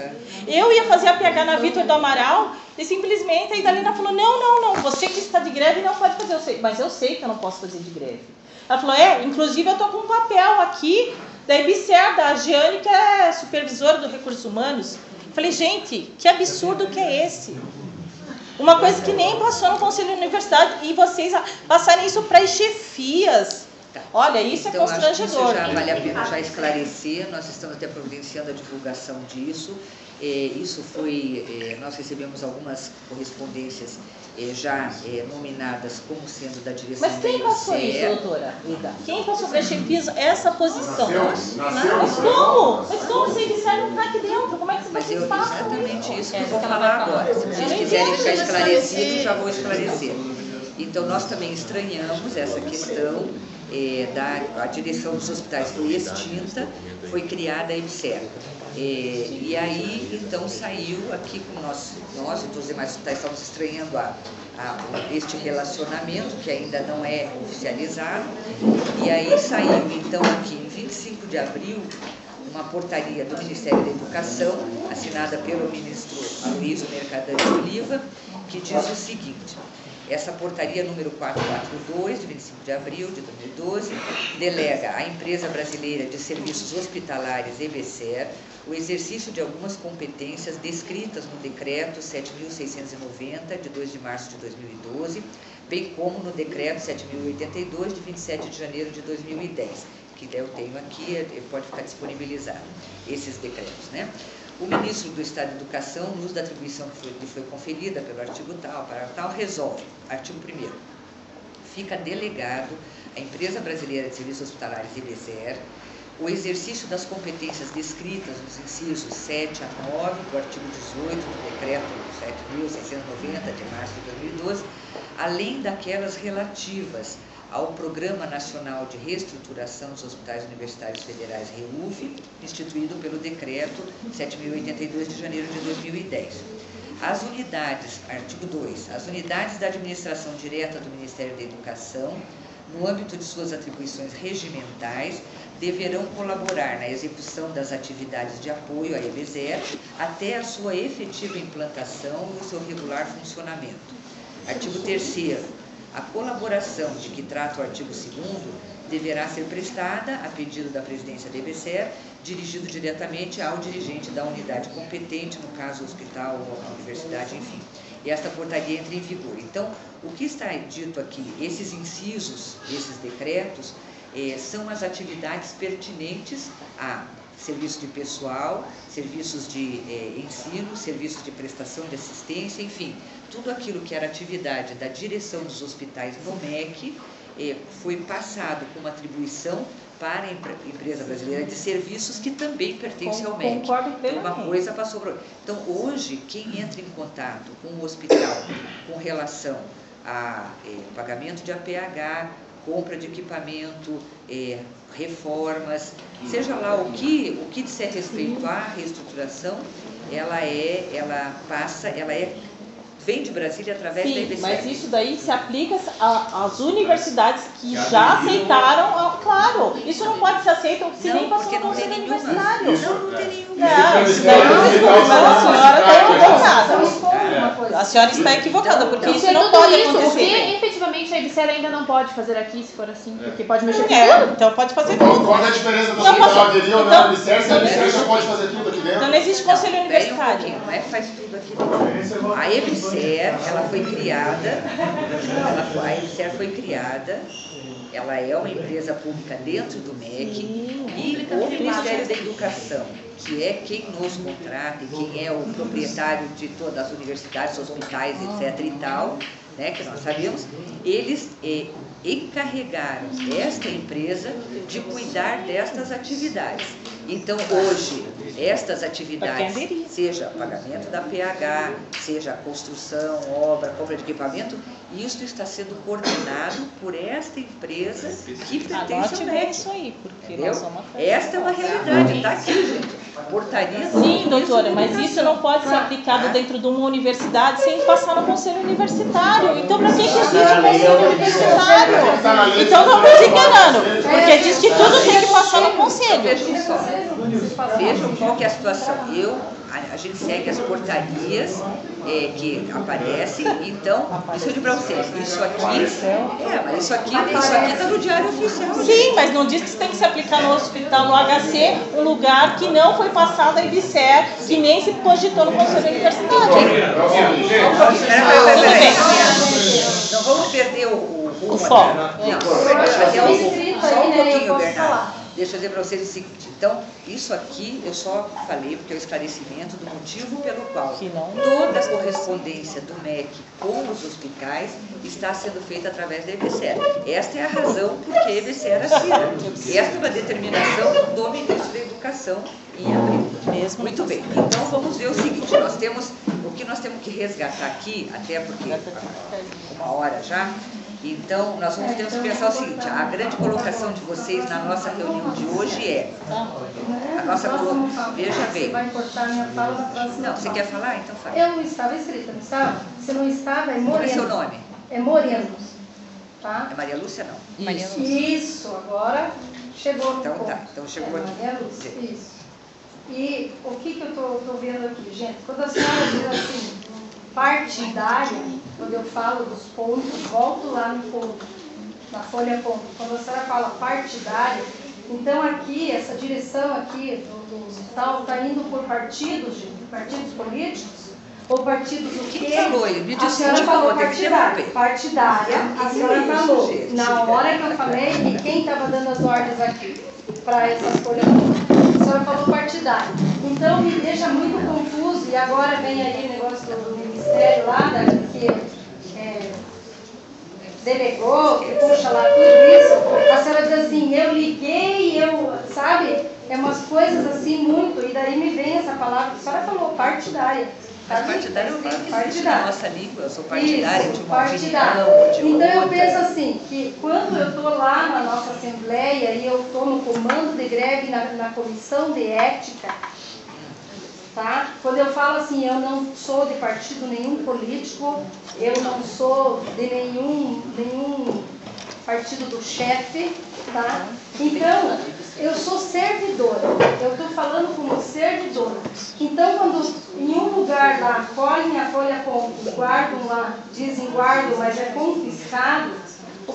Eu ia fazer a PH na Vitor do Amaral e simplesmente a Idalina falou, não, você que está de greve não pode fazer. Mas eu sei que eu não posso fazer de greve. Ela falou, inclusive eu estou com um papel aqui da EBSER, da Giane, que é supervisora do Recursos Humanos. Eu falei, gente, que absurdo que é esse? Uma coisa que nem passou no Conselho da Universidade e vocês passarem isso para as chefias. Tá. Olha, isso então, é constrangedor. Acho que isso já vale a pena já esclarecer, nós estamos até providenciando a divulgação disso. Isso foi, nós recebemos algumas correspondências já nominadas como sendo da direção da EBSER. Mas quem passou isso, doutora Ida? Quem passou para a chefias essa posição? Mas como se a EBSER não está aqui dentro? Como é que vocês passam? Exatamente isso que eu vou falar agora. Se vocês quiserem ficar esclarecido, já vou esclarecer. Então, nós também estranhamos essa questão a direção dos hospitais foi extinta, foi criada a EBSER. E aí, então, saiu aqui, como nós e os demais hospitais estamos estranhando este relacionamento, que ainda não é oficializado, e aí saiu, então, aqui em 25 de abril, uma portaria do Ministério da Educação, assinada pelo ministro Aloysio Mercadante Oliva, que diz o seguinte: essa portaria número 442, de 25 de abril de 2012, delega à Empresa Brasileira de Serviços Hospitalares, EBSER, o exercício de algumas competências descritas no Decreto 7.690, de 2 de março de 2012, bem como no Decreto 7.082, de 27 de janeiro de 2010, que eu tenho aqui, pode ficar disponibilizado, esses decretos, né? O ministro do Estado de Educação, no uso da atribuição que lhe foi conferida pelo artigo tal, para tal, resolve, artigo 1º, fica delegado à Empresa Brasileira de Serviços Hospitalares, EBSER, o exercício das competências descritas nos incisos 7 a 9 do artigo 18 do Decreto 7.690, de março de 2012, além daquelas relativas ao Programa Nacional de Reestruturação dos Hospitais Universitários Federais, REUF, instituído pelo Decreto 7.082 de janeiro de 2010. As unidades, artigo 2, as unidades da administração direta do Ministério da Educação, no âmbito de suas atribuições regimentais, deverão colaborar na execução das atividades de apoio à EBSER até a sua efetiva implantação e o seu regular funcionamento. Artigo 3º. A colaboração de que trata o artigo 2º deverá ser prestada a pedido da presidência da EBSER, dirigido diretamente ao dirigente da unidade competente, no caso o hospital ou a universidade, enfim. E esta portaria entra em vigor. Então, o que está dito aqui, esses incisos, esses decretos, são as atividades pertinentes a serviço de pessoal, serviços de ensino, serviços de prestação de assistência, enfim, tudo aquilo que era atividade da direção dos hospitais no MEC foi passado como atribuição para a empresa brasileira de serviços que também pertence ao MEC. Concordo plenamente. Então, uma coisa passou para outra. Então, hoje, quem entra em contato com o hospital com relação a pagamento de APH, compra de equipamento, reformas, seja lá o que disser respeito à reestruturação, ela vem de Brasília através da EBSER. Mas isso daí se aplica às universidades que já aceitaram, claro, isso não pode ser aceito se nem passou no conselho universitário. Não tem nenhuma. Mas a senhora está equivocada. A senhora está equivocada, porque isso não pode acontecer. O que efetivamente a EBSER ainda não pode fazer aqui, se for assim, porque pode mexer com tudo. Então pode fazer tudo. Qual é a diferença do hospital aderir ou não à EBSER, se a EBSER já pode fazer tudo aqui dentro? Então não existe conselho universitário. Não é que faz tudo aqui dentro. A EBSER, ela foi criada, ela é uma empresa pública dentro do MEC e o Ministério da Educação, que é quem nos contrata e quem é o proprietário de todas as universidades, hospitais, etc. e tal, né, que nós sabemos, eles encarregaram esta empresa de cuidar destas atividades. Então, hoje, estas atividades, seja pagamento da PH, seja construção, obra, compra de equipamento, isso está sendo coordenado por esta empresa que pertence ao MEC. Isso aí, porque entendeu? nós somos Esta é uma realidade, está aqui, gente. A portaria... Sim, doutora, mas isso não pode ser aplicado dentro de uma universidade sem passar no conselho universitário. Então, para que existe o conselho universitário? Então, não estou se enganando, porque diz que tudo tem que passar no conselho. Vejam qual que é a situação. A gente segue as portarias que aparecem, então, isso eu digo para vocês, isso aqui está no Diário Oficial. Sim, mas não diz que isso tem que se aplicar no hospital, no HC, um lugar que não foi passado a EBSER, que nem se cogitou no Conselho Universitário. Não vamos perder o foco. Só um pouquinho, Bernardo. Deixa eu dizer para vocês o seguinte, então, isso aqui eu só falei porque é o esclarecimento do motivo pelo qual toda a correspondência do MEC com os hospitais está sendo feita através da EBSER. Esta é a razão por que a EBSER assina. Esta é uma determinação do Ministro da Educação em abril. Muito bem, então vamos ver o seguinte, o que nós temos que resgatar aqui, até porque uma hora já. Então, nós temos que pensar o seguinte, a grande colocação de vocês na nossa reunião de hoje é, veja bem. Você vai cortar minha fala na próxima. Não, você quer falar? Então fala. Eu não estava escrita, não estava? Se não estava, é Moreno. Qual é seu nome? É Moreno, tá? É Maria Lúcia, não? Isso, agora chegou no Então ponto. tá, então chegou aqui. Maria Lúcia, isso. E o que eu estou vendo aqui, gente? Quando a senhora diz assim, partidária, quando eu falo dos pontos, volto lá no ponto, na folha ponto. Quando a senhora fala partidária, então aqui, essa direção aqui do hospital está indo por partidos políticos? Ou partidos do quê? A senhora falou partidária, a senhora falou. Na hora que eu falei, e quem estava dando as ordens aqui para essas folhas ponto? A senhora falou partidária. Então me deixa muito confuso, e agora vem aí o negócio do ministério lá, delegou, que puxa lá tudo isso, a senhora diz assim, eu liguei, sabe? É umas coisas assim muito, e daí me vem essa palavra que a senhora falou, partidária. Mas partidária eu falo partidária. Na nossa língua, eu sou partidária Isso, de uma partidária. opinião, de então eu outra. penso assim, que quando eu estou lá na nossa Assembleia e eu estou no comando de greve, na comissão de ética, tá? Quando eu falo assim, eu não sou de partido nenhum político, eu não sou de nenhum partido do chefe, tá? Então, eu sou servidora, eu estou falando como servidora. Então, quando em um lugar lá colhem a folha ponto, guardam lá, dizem guardam, mas é confiscado,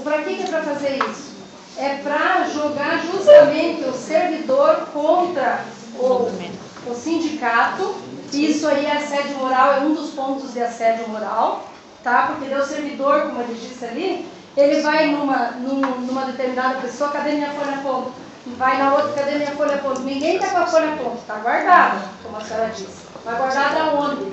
para que é para fazer isso? É para jogar justamente o servidor contra o sindicato. Isso aí é assédio moral, é um dos pontos de assédio moral, tá? Porque o servidor, como ele disse ali, ele vai numa determinada pessoa, cadê minha folha ponto? Vai na outra, cadê minha folha ponto? Ninguém está com a folha ponto, está guardada, como a senhora disse. Vai guardada aonde?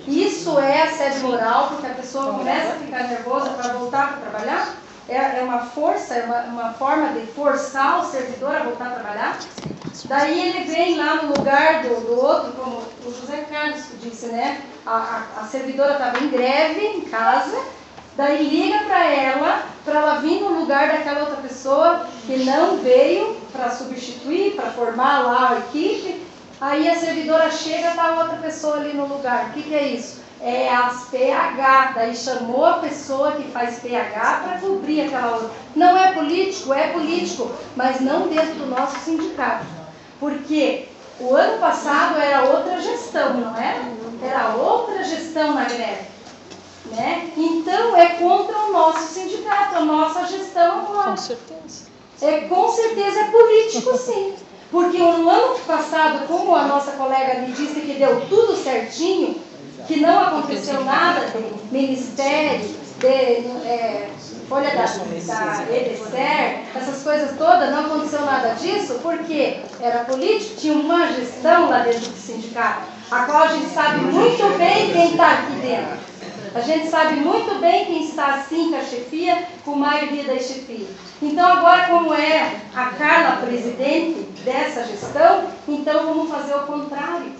Isso é assédio moral, porque a pessoa começa a ficar nervosa para voltar para trabalhar. É uma força, é uma forma de forçar o servidor a voltar a trabalhar. Daí ele vem lá no lugar do outro, como o José Carlos disse, né? A servidora estava em greve, em casa, daí liga para ela vir no lugar daquela outra pessoa que não veio para substituir, para formar lá a equipe. Aí a servidora chega, está outra pessoa ali no lugar. O que é isso? É as PH, daí chamou a pessoa que faz PH para cobrir aquela outra. Não é político, mas não dentro do nosso sindicato. Porque o ano passado era outra gestão, não era? Era outra gestão na greve. Né? Então é contra o nosso sindicato, a nossa gestão agora. Com certeza. Com certeza é político, sim. Porque no ano passado, como a nossa colega me disse que deu tudo certinho, que não aconteceu nada de ministério, de folha da EDSER, essas coisas todas, não aconteceu nada disso, porque era político, tinha uma gestão lá dentro do sindicato, a qual a gente sabe muito bem quem está aqui dentro. A gente sabe muito bem quem está assim com a chefia, com a maioria das chefias. Então agora, como é a Carla presidente dessa gestão, então vamos fazer o contrário.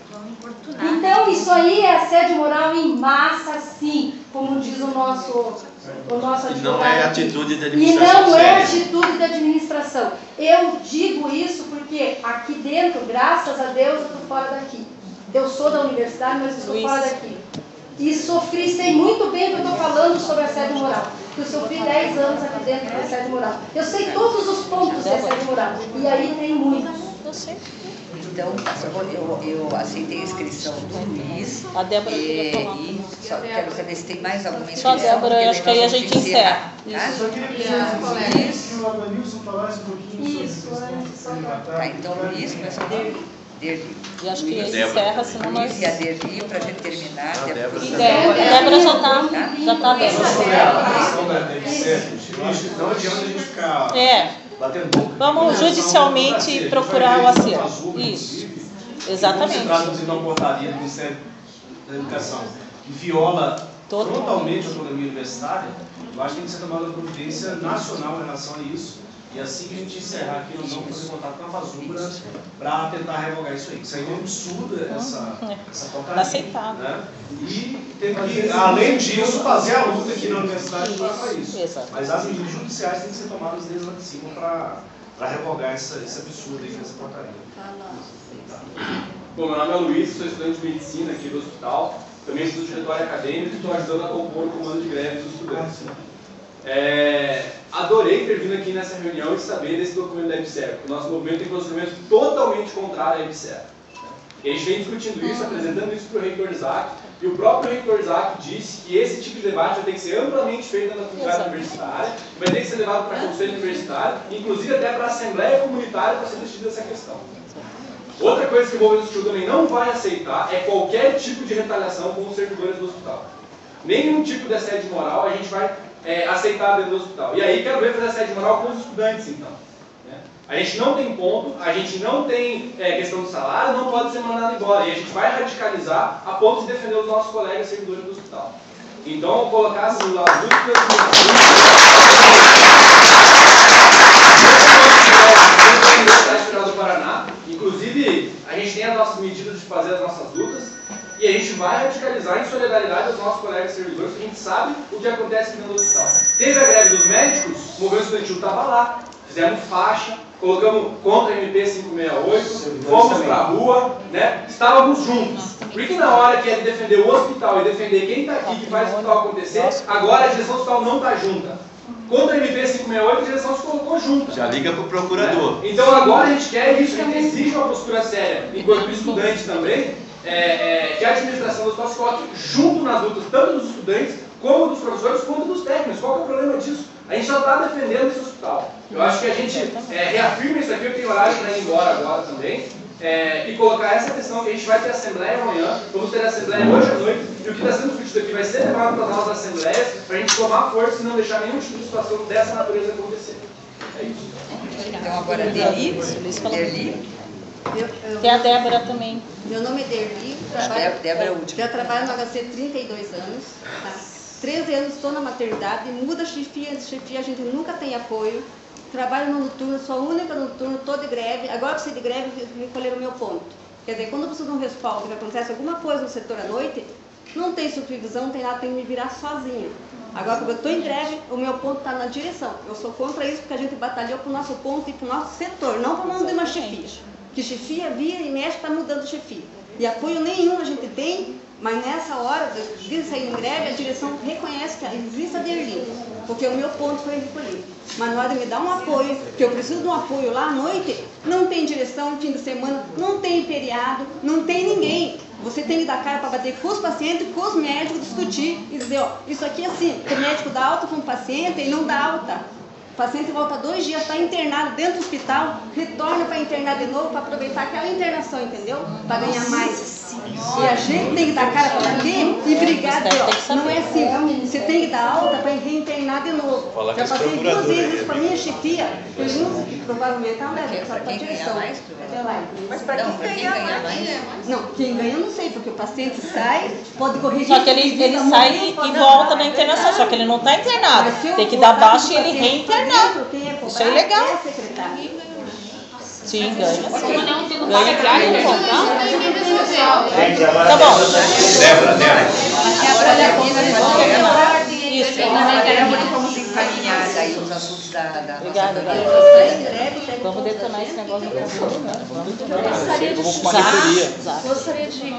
Então isso aí é assédio moral em massa, sim, como diz o nosso advogado. E não é atitude da E administração. não é atitude da administração. Eu digo isso porque aqui dentro, graças a Deus, eu estou fora daqui. Eu sou da universidade, mas estou fora daqui. E sofri, sei muito bem que eu estou falando sobre assédio moral. Eu sofri 10 anos aqui dentro do assédio moral. Eu sei todos os pontos de assédio moral. E aí tem muitos. Eu sei. Então, eu aceitei a inscrição do Luiz. A Débora queria falar. E só quero saber se tem mais alguma inscrição. Só a Débora, eu acho que aí a gente encerra. Tá? Só queria que o Abanilson falasse um pouquinho sobre isso. Tá, então Luiz, começou a Derli. E acho que encerra, senão nós... Luiz e a Derli, para a gente terminar. E Débora já está aberta. Não adianta a gente ficar batendo boca. Vamos judicialmente procurar o acerto. Isso. Exatamente. Se trata de uma portaria do Ministério da Educação que viola totalmente a autonomia universitária, eu acho que tem que ser tomada uma providência nacional em relação a isso. E assim que a gente encerrar aqui, eu não vou fazer contato com a Fazubra para tentar revogar isso aí. Isso aí é um absurdo, essa portaria. Inaceitável. Né? E tem que, além disso, fazer a luta aqui na universidade para isso. Exato. Mas as medidas judiciais têm que ser tomadas desde lá de cima para revogar esse absurdo aí, essa portaria. Bom, meu nome é Luiz, sou estudante de medicina aqui do hospital. Também sou diretor acadêmico e estou ajudando a compor o comando de greve dos estudantes. Adorei ter vindo aqui nessa reunião e saber desse documento da EBSER, porque o nosso movimento tem posicionamento totalmente contrário à EBSER. E a gente vem discutindo isso, apresentando isso para o reitor Isaac, e o próprio reitor Isaac disse que esse tipo de debate vai ter que ser amplamente feito na comunidade universitária, vai ter que ser levado para o conselho universitário, inclusive até para a assembleia comunitária para ser decidida essa questão. Outra coisa que o movimento estudo também não vai aceitar é qualquer tipo de retaliação com os servidores do hospital. Nenhum tipo de assédio moral a gente vai aceitar dentro do hospital. E aí quero ver fazer assédio moral com os estudantes, então. Né? A gente não tem ponto, a gente não tem questão de salário, não pode ser mandado embora. E a gente vai radicalizar a ponto de defender os nossos colegas servidores do hospital. Então, colocar as lutas do Paraná, inclusive, a gente tem as nossas medidas de fazer as nossas lutas, e a gente vai radicalizar em solidariedade aos nossos colegas servidores, porque a gente sabe o que acontece dentro do hospital. Teve a greve dos médicos, o movimento estudantil estava lá, fizemos faixa, colocamos contra a MP 568, fomos para a rua, né? Estávamos juntos. Porque na hora que é defender o hospital e defender quem está aqui, que faz o hospital acontecer, agora a direção do hospital não está junta. Contra a MP 568, a direção se colocou junta. Já liga para o procurador. Né? Então agora a gente quer isso, a gente exige uma postura séria, enquanto estudante também, que a administração do hospital se coloque junto nas lutas, tanto dos estudantes, como dos professores, quanto dos técnicos. Qual que é o problema disso? A gente já está defendendo esse hospital. Eu acho que a gente reafirma isso aqui, eu tenho horário para ir embora agora também, e colocar essa questão que a gente vai ter assembleia amanhã, vamos ter assembleia hoje à noite, e o que está sendo discutido aqui vai ser levado para as nossas assembleias, para a gente tomar força e não deixar nenhum tipo de situação dessa natureza acontecer. É isso. Então agora a Derli. Tem a Débora também. Meu nome é Derli, já trabalho no HC 32 anos. Tá? 13 anos estou na maternidade, muda a chefia, a gente nunca tem apoio. Trabalho no noturno, sou a única no noturno, estou de greve. Agora que de greve, recolheram o meu ponto. Quer dizer, quando eu preciso de um respaldo, que acontece alguma coisa no setor à noite, não tem supervisão, não tem nada, tem que me virar sozinha. Agora, quando eu estou em greve, o meu ponto está na direção. Eu sou contra isso porque a gente batalhou para o nosso ponto e para o nosso setor, não para o nome de uma chefia. Que chefia vira e mexe para mudando chefia. E apoio nenhum a gente tem, mas nessa hora de sair em greve, a direção reconhece que existe a Derli, porque o meu ponto foi recolhido. Mas na hora de me dar um apoio, que eu preciso de um apoio lá à noite, não tem direção, fim de semana, não tem feriado, não tem ninguém. Você tem que dar cara para bater com os pacientes, com os médicos, discutir e dizer, ó, isso aqui é assim, o médico dá alta com o paciente e não dá alta. O paciente volta 2 dias, está internado dentro do hospital, retorna para internar de novo, para aproveitar aquela internação, entendeu? Para ganhar mais. E a gente tem que dar cara para bater e brigar, dizer, ó, não é assim, você tem que dar alta para reinternar de novo. Já passei 2 vezes isso para minha chefia, provavelmente ela leva para a direção. Mas para quem ganha mais? Não, quem ganha eu não sei, porque o paciente sai, pode corrigir. Só que ele sai e volta na internação, só que ele não está internado. Tem que dar baixa e ele reinternar. Isso é ilegal. Sim, ganha. Ganha pra ele. Tá bom. Débora. Isso. Vamos encaminhar daí os assuntos da Obrigada. Vamos detonar esse negócio do consumo, né? Gostaria de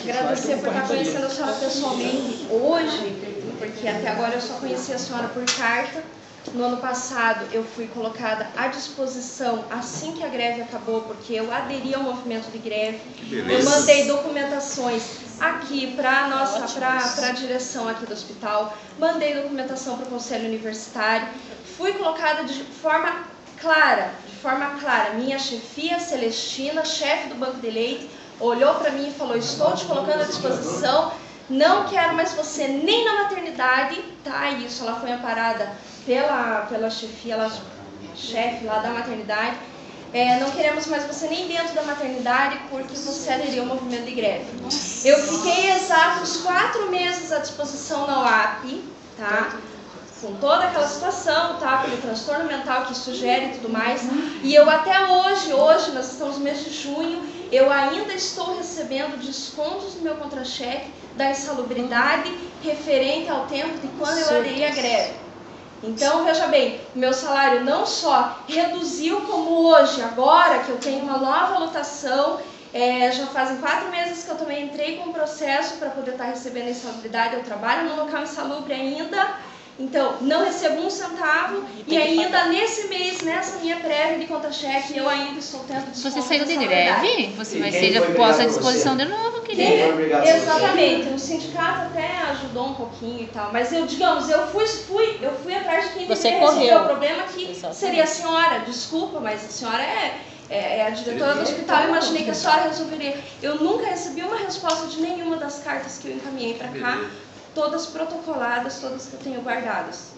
agradecer por estar conhecendo a senhora pessoalmente hoje, porque até agora eu só conheci a senhora por carta. No ano passado eu fui colocada à disposição assim que a greve acabou, porque eu aderi ao movimento de greve. Eu mandei documentações aqui para a direção aqui do hospital, mandei documentação para o conselho universitário, fui colocada de forma clara. Minha chefia, Celestina, chefe do banco de leite, olhou para mim e falou, estou te colocando à disposição, não quero mais você nem na maternidade, tá? Isso, ela foi amparada pela chefia, chefe lá da maternidade. Não queremos mais você nem dentro da maternidade porque você aderiu ao movimento de greve. Eu fiquei exatos 4 meses à disposição na UAP, tá? Com toda aquela situação, tá? Pelo transtorno mental que isso gera e tudo mais. E eu até hoje nós estamos no mês de junho, eu ainda estou recebendo descontos no meu contra-cheque da insalubridade referente ao tempo de quando eu aderi à greve. Então, veja bem, o meu salário não só reduziu, como hoje, agora que eu tenho uma nova lotação, já fazem 4 meses que eu também entrei com um processo para poder estar recebendo a insalubridade, eu trabalho no local insalubre ainda, então não recebo 1 centavo e ainda nesse mês, nessa minha prévia de contra-cheque, eu ainda estou tendo desconto. Você saiu de greve? Você vai ser posta à disposição de novo, querida. Exatamente, o sindicato até ajudou um pouquinho e tal, mas eu fui atrás de quem deveria resolver o problema, que seria a senhora. Desculpa, mas a senhora é a diretora do hospital, eu imaginei que a senhora resolveria. Eu nunca recebi uma resposta de nenhuma das cartas que eu encaminhei para cá, todas protocoladas, todas que eu tenho guardadas.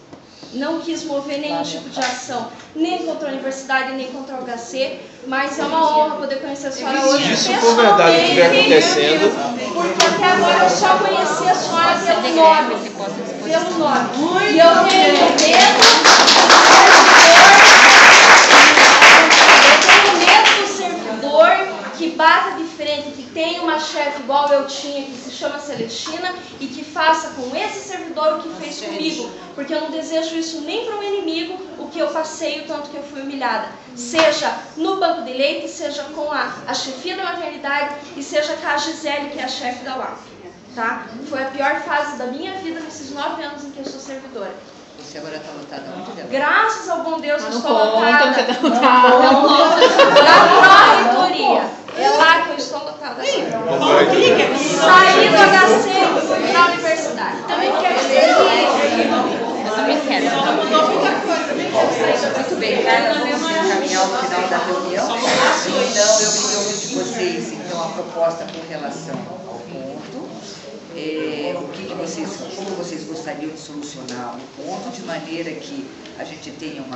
Não quis mover nenhum tipo de ação, nem contra a universidade, nem contra o HC, mas é uma honra poder conhecer a senhora hoje. Isso por verdade estiver acontecendo. Porque até agora eu só conheci a senhora pelo nome. pelo nome. E eu tenho medo do servidor que bata de frente, que tem uma chefe igual eu tinha, que se chama Celestina, e que faça com esse servidor o que fez comigo, porque eu não desejo isso nem para um inimigo, o que eu passei, o tanto que eu fui humilhada, seja no banco de leite, seja com a chefia da maternidade, e seja com a Gisele, que é a chefe da UAF, tá? Foi a pior fase da minha vida nesses 9 anos em que eu sou servidora. Você agora está lotada onde, Débora? Graças ao bom Deus, eu estou lotada. Na pró-reitoria. É lá que eu estou lotada. Saí do HC e fui para a universidade. Também quero ser. Eu também quero. Muito bem, Carla, vamos encaminhar ao final da reunião. Então, eu queria de vocês, então, a proposta com relação ao ponto. Como vocês gostariam de solucionar o ponto, de maneira que a gente tenha um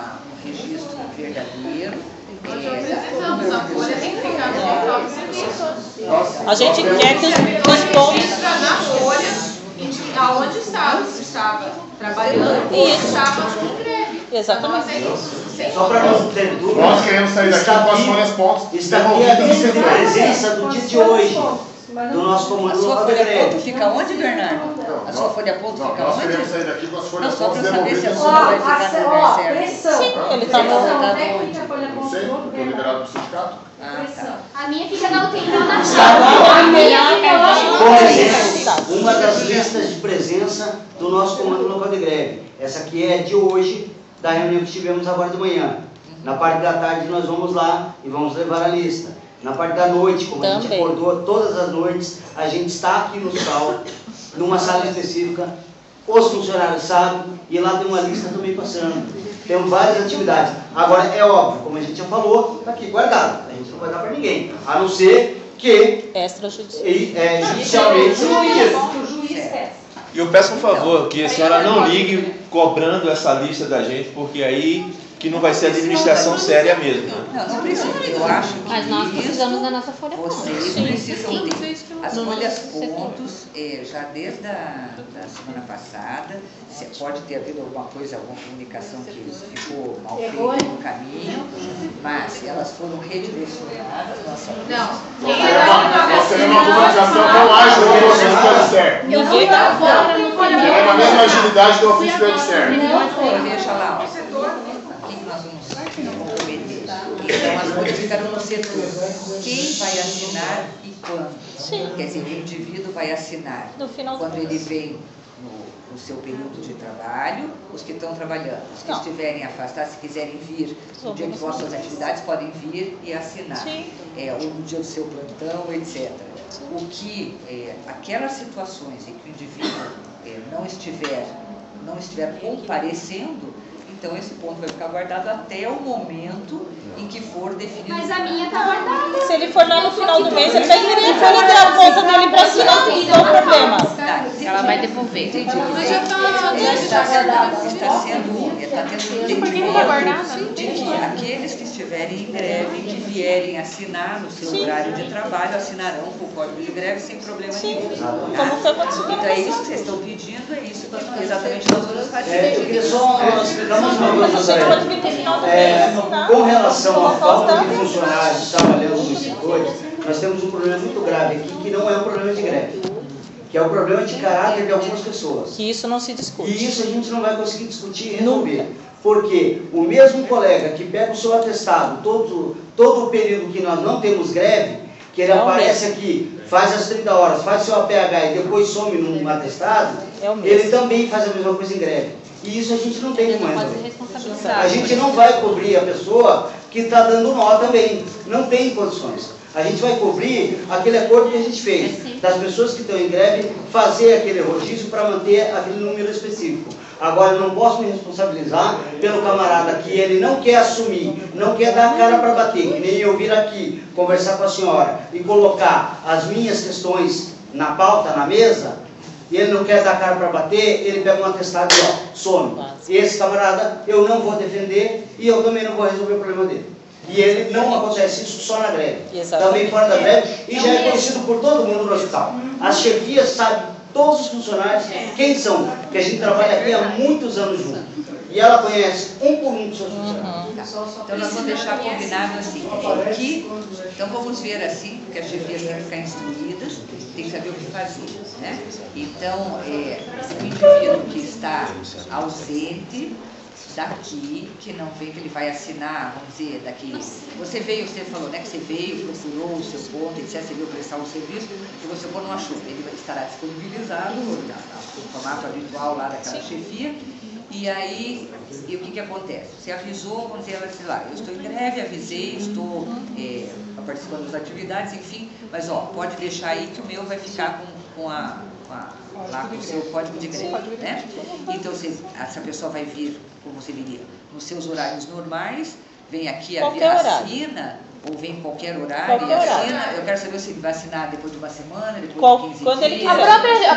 registro verdadeiro. A gente quer que os pontos... na folha aonde estava, se estava trabalhando ou estava em greve. Exatamente. Só para nós ter dúvida, nós queremos sair daqui com as folhas pontos. Está aqui a lista de presença do dia de hoje, do nosso comando local de greve. A sua folha ponto fica onde, Bernardo? A sua folha ponto fica onde? Nós queremos sair daqui com as folhas pontos. Só para saber se a sua vai ficar no lugar certo. Sim, ele está no... Não sei, estou liberado para o sindicato. A minha fica na UTI, não na Por exemplo, uma das listas de presença do nosso comando local de greve. Essa aqui é de hoje, da reunião que tivemos agora de manhã. Na parte da tarde nós vamos lá e vamos levar a lista. Na parte da noite, como a gente acordou todas as noites, a gente está aqui no SAL, numa sala específica, os funcionários sabem, e lá tem uma lista também passando. Temos várias atividades. Agora, é óbvio, como a gente já falou, está aqui guardado. A gente não vai dar para ninguém, a não ser que judicialmente o juiz peça. E eu peço um favor, que a senhora não ligue cobrando essa lista da gente, porque aí que não vai ser administração séria mesmo. Não, não precisa. Eu acho que mas nós precisamos da nossa folha ponto. Vocês precisam ter. As folhas pontos, já desde a semana passada, pode ter havido alguma coisa, alguma comunicação que ficou mal feita no caminho, mas elas foram redirecionadas. Nós teremos uma comunicação tão ágil do ofício do EBSER. É na mesma agilidade do ofício do EBSER. Veja lá, o que nós vamos comprometer. Então, as coisas ficaram no setor. Quem vai assinar e quando? Sim. Quer dizer, o indivíduo vai assinar no final do quando mês. ele vem no seu período de trabalho, os que estão trabalhando, os que estiverem afastados, se quiserem vir no dia que vão às suas atividades, podem vir e assinar. Ou no dia do seu plantão, etc. Sim. O que, aquelas situações em que o indivíduo não estiver comparecendo, então esse ponto vai ficar guardado até o momento em que for definido. Mas a minha está guardada. Se ele for lá no final do mês, ele vai querer folha a conta dele para assinar, não tem problema. Ela vai devolver. Entendi. Está tendo entendimento de que aqueles que estiverem em greve, que vierem assinar no seu horário de trabalho, assinarão com o código de greve sem problema nenhum. Como foi acontecendo? Então é isso que vocês estão pedindo, é isso que exatamente nós vamos fazer. Eu queria só explicar mais uma coisa, com relação à falta de funcionários trabalhando nos setores, nós temos um problema muito grave aqui, que não é um problema de greve, que é o problema de caráter de algumas pessoas. Que isso não se discute. E isso a gente não vai conseguir discutir e resolver. Porque o mesmo colega que pega o seu atestado todo o período que nós não temos greve, que ele aparece aqui, faz as 30 horas, faz seu APH e depois some num atestado, ele também faz a mesma coisa em greve. E isso a gente não tem como resolver. A gente não vai cobrir a pessoa que está dando nó também. Não tem condições. A gente vai cobrir aquele acordo que a gente fez, das pessoas que estão em greve, fazer aquele rodízio para manter aquele número específico. Agora, eu não posso me responsabilizar pelo camarada que ele não quer assumir, não quer dar a cara para bater, que nem eu vir aqui conversar com a senhora e colocar as minhas questões na pauta, na mesa, e ele não quer dar a cara para bater, ele pega um atestado e some. Esse camarada eu não vou defender e eu também não vou resolver o problema dele. E ele não acontece isso só na greve, também fora da greve, e já é conhecido por todo mundo no hospital. As chefias sabem todos os funcionários quem são, porque a gente trabalha aqui há muitos anos juntos. E ela conhece um por um dos seus funcionários. Então nós vamos deixar combinado assim, então vamos ver assim, porque as chefias têm que ficar instruídas, tem que saber o que fazer, né? Então, o indivíduo que está ausente daqui, que não vem, que ele vai assinar, vamos dizer, daqui, você falou, né, que você veio, procurou o seu ponto, etc, você veio prestar um serviço, e o seu ponto não achou, ele estará disponibilizado no formato habitual lá daquela chefia. E aí, o que acontece? Você avisou, vamos dizer, ela disse lá, eu estou em greve, avisei, estou participando das atividades, enfim, mas ó, pode deixar aí que o meu vai ficar com o seu código de greve, né? Então, essa pessoa vai vir, como você diria, nos seus horários normais, vem aqui, assina, ou vem em qualquer horário e assina. Eu quero saber se ele vai assinar depois de uma semana, depois de 15 quando dias. Ele quiser.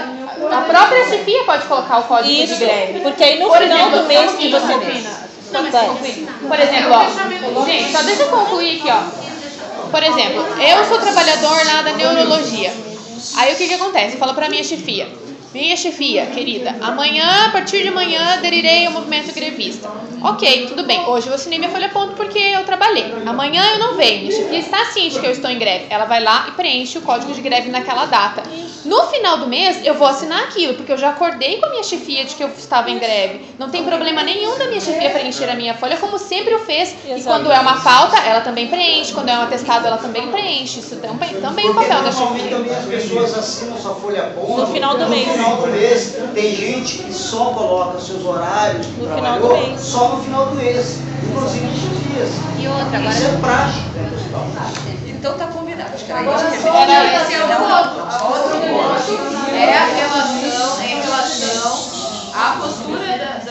A própria chefia pode colocar o código de greve. Porque aí no final do mês que você vem. Não, mas concluir. Por exemplo, ó, gente, só deixa eu concluir aqui, ó. Por exemplo, eu sou trabalhador lá da neurologia. Aí o que acontece? Fala pra minha chefia. Minha chefia, querida, amanhã, a partir de amanhã, aderirei ao movimento grevista. Ok, tudo bem. Hoje eu assinei minha folha-ponto porque eu trabalhei. Amanhã eu não venho. Minha chefia está ciente que eu estou em greve. Ela vai lá e preenche o código de greve naquela data. No final do mês, eu vou assinar aquilo, porque eu já acordei com a minha chefia de que eu estava em greve. Não tem problema nenhum da minha chefia preencher a minha folha, como sempre eu fez. E quando é uma falta, ela também preenche. Quando é um atestado, ela também preenche. Isso também é o papel da chefia. Também as pessoas assinam sua folha-ponto no final do mês. No final do mês, tem gente que só coloca seus horários que trabalhou só no final do mês, inclusive chefias. E outra, agora isso é prático. Então tá combinado. Acho que era agora isso que outro ponto é a relação em relação à postura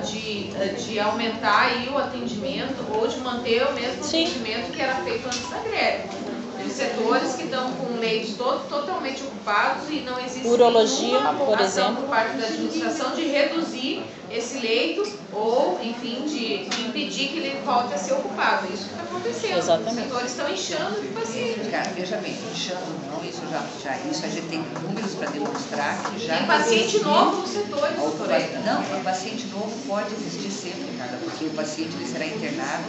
de aumentar aí o atendimento ou de manter o mesmo atendimento que era feito antes da greve. Setores que estão com leitos totalmente ocupados e não existe urologia, por exemplo, por parte da administração de reduzir esse leito ou, enfim, de impedir que ele volte a ser ocupado. Isso que está acontecendo. Exatamente. Os setores estão inchando de pacientes. Cara, veja bem, inchando não, isso a gente tem números para demonstrar que já... Tem paciente novo nos setores, doutora. Não, o paciente novo pode existir sempre, cara, porque o paciente ele será internado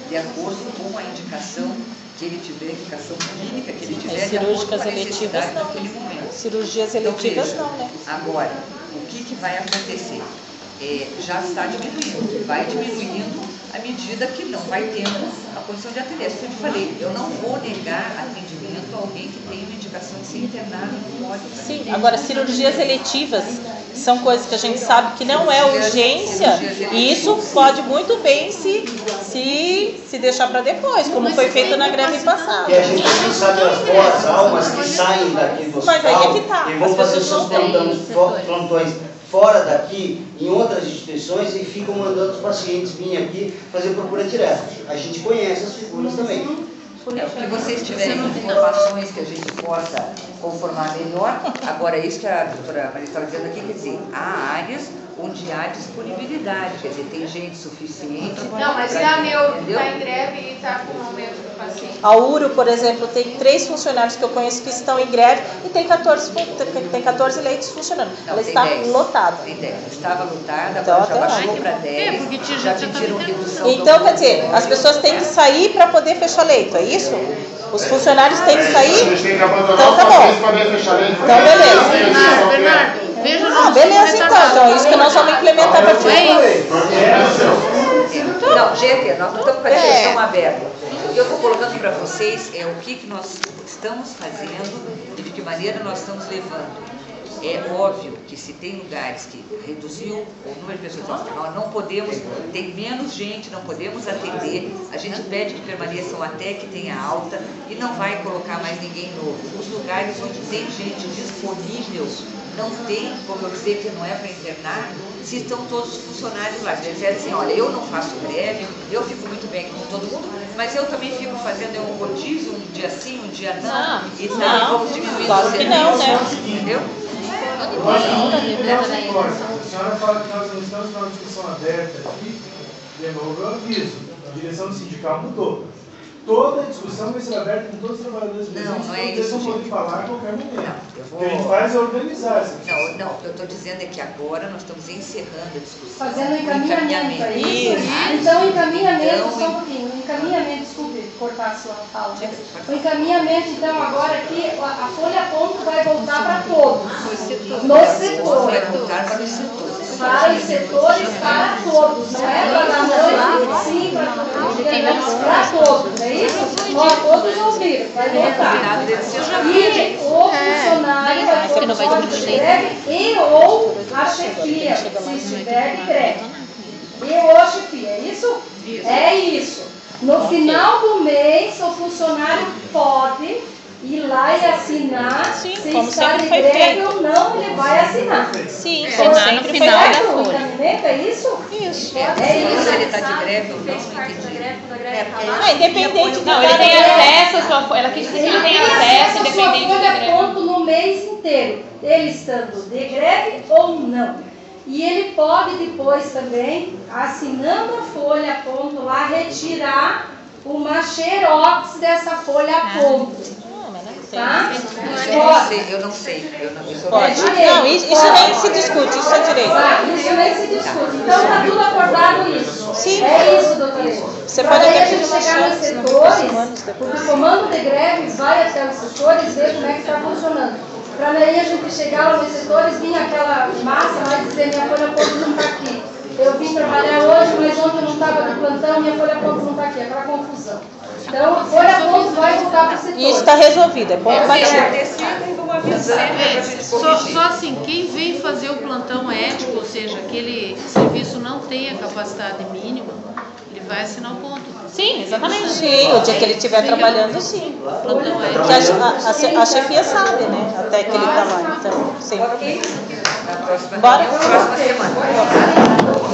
de acordo com a indicação que ele tiver, indicação clínica que ele tiver, cirúrgicas eletivas não. Cirurgias eletivas não, né? Agora, o que vai acontecer? Já está diminuindo, vai diminuindo à medida que não vai tendo a condição de atender. Isso que eu te falei, eu não vou negar atendimento a alguém que tem uma indicação de ser internado no código. Sim, agora cirurgias eletivas são coisas que a gente sabe que não é urgência e isso pode muito bem se deixar para depois, como foi feito na greve passada. E a gente não sabe as boas almas que saem daqui do hospital. Mas aí é que tá. E vão fazer seus plantões fora daqui, em outras instituições, e ficam mandando os pacientes virem aqui fazer procura direta. A gente conhece as figuras também. O que vocês tiverem informações que a gente possa conformar melhor. Agora, isso que a doutora Maria estava dizendo aqui, quer dizer, há áreas onde há disponibilidade, quer dizer, tem gente suficiente. Não, mas se a neuro está em greve e está com aumento do paciente. A URO, por exemplo, tem 3 funcionários que eu conheço que estão em greve e tem 14 leitos funcionando. Não, ela está lotada. Tem 10. Estava lotada, então, agora já baixou para 10. Já pediram redução. Então, quer dizer, as pessoas têm que sair para poder fechar leito, é isso? Os funcionários têm que sair? Eles têm que abandonar então, tá bom. Então, beleza. Bernardo, veja não, beleza, então é isso que nós vamos implementar para frente. Não, gente, nós não estamos com a discussão aberta. O que eu estou colocando para vocês é o que nós estamos fazendo e de que maneira nós estamos levando. É óbvio que se tem lugares que reduziu o número de pessoas, nós não podemos, tem menos gente, não podemos atender, a gente pede que permaneçam até que tenha alta e não vai colocar mais ninguém novo. Os lugares onde tem gente disponível, não tem, como eu dizer que não é para internar, se estão todos os funcionários lá. Eles dizem assim, olha, eu não faço greve, eu fico muito bem com todo mundo, mas eu também fico fazendo um rodízio, um dia sim, um dia não, e também vamos diminuindo claro que não, né? Entendeu? A senhora fala que nós não estamos numa discussão aberta aqui, de novo eu aviso, a direção do sindical mudou. toda a discussão vai ser aberta com todos os trabalhadores presentes, Não é eles isso, vão poder gente. falar a qualquer momento. Não, O que a gente faz é organizar essa discussão. Não, eu estou dizendo é que agora nós estamos encerrando a discussão. Fazendo o encaminhamento. É isso? Então, o encaminhamento, só um pouquinho, o encaminhamento, desculpe cortar a sua fala. O encaminhamento, então, agora aqui, a folha ponto vai voltar para todos. Nos setores. Vai voltar para os setores. Para os setores, para todos. Não é para a noite, sim, para todos. É isso? Ó, todos ouviram, vai voltar. E o funcionário vai ter de greve e ou a chefia, se estiver de greve. E ou a chefia, é isso? É isso. No final do mês, o funcionário pode ir lá e assinar, se está de greve ou não, ele vai assinar. Sim, como sempre foi da folha. É isso? Isso. É isso, ele está de greve ou não? Independente. Não, ele tem acesso à sua folha. Ela quis dizer que ele tem acesso, independente da greve. Ponto no mês inteiro, ele estando de greve ou não. E ele pode depois também, assinando a folha ponto lá, retirar uma xerox dessa folha ponto. Tá? Eu não sei. Pode. Não, isso nem se discute, isso é direito. Isso nem se discute. Então está tudo acordado isso. Sim. É isso, doutora. Você pode até até a gente chegar nos setores, porque o comando de greves vai até os setores e ver como é que está funcionando. Para daí a gente chegar lá nos setores, vir aquela massa lá e dizer minha folha ponto não está aqui. Eu vim trabalhar hoje, mas ontem eu não estava no plantão, minha folha ponto não está aqui. Aquela confusão. Então, folha ponto vai voltar para o setor. E isso está resolvido, é ponto batido. Só assim, quem vem fazer o plantão ético, ou seja, aquele serviço não tem a capacidade mínima, ele vai assinar o ponto. Sim, exatamente. Sim, o dia que ele estiver trabalhando, sim. Plantão ético. Porque a chefia sabe, né? Até que ele trabalha. Então, sim. Bora? Próxima semana.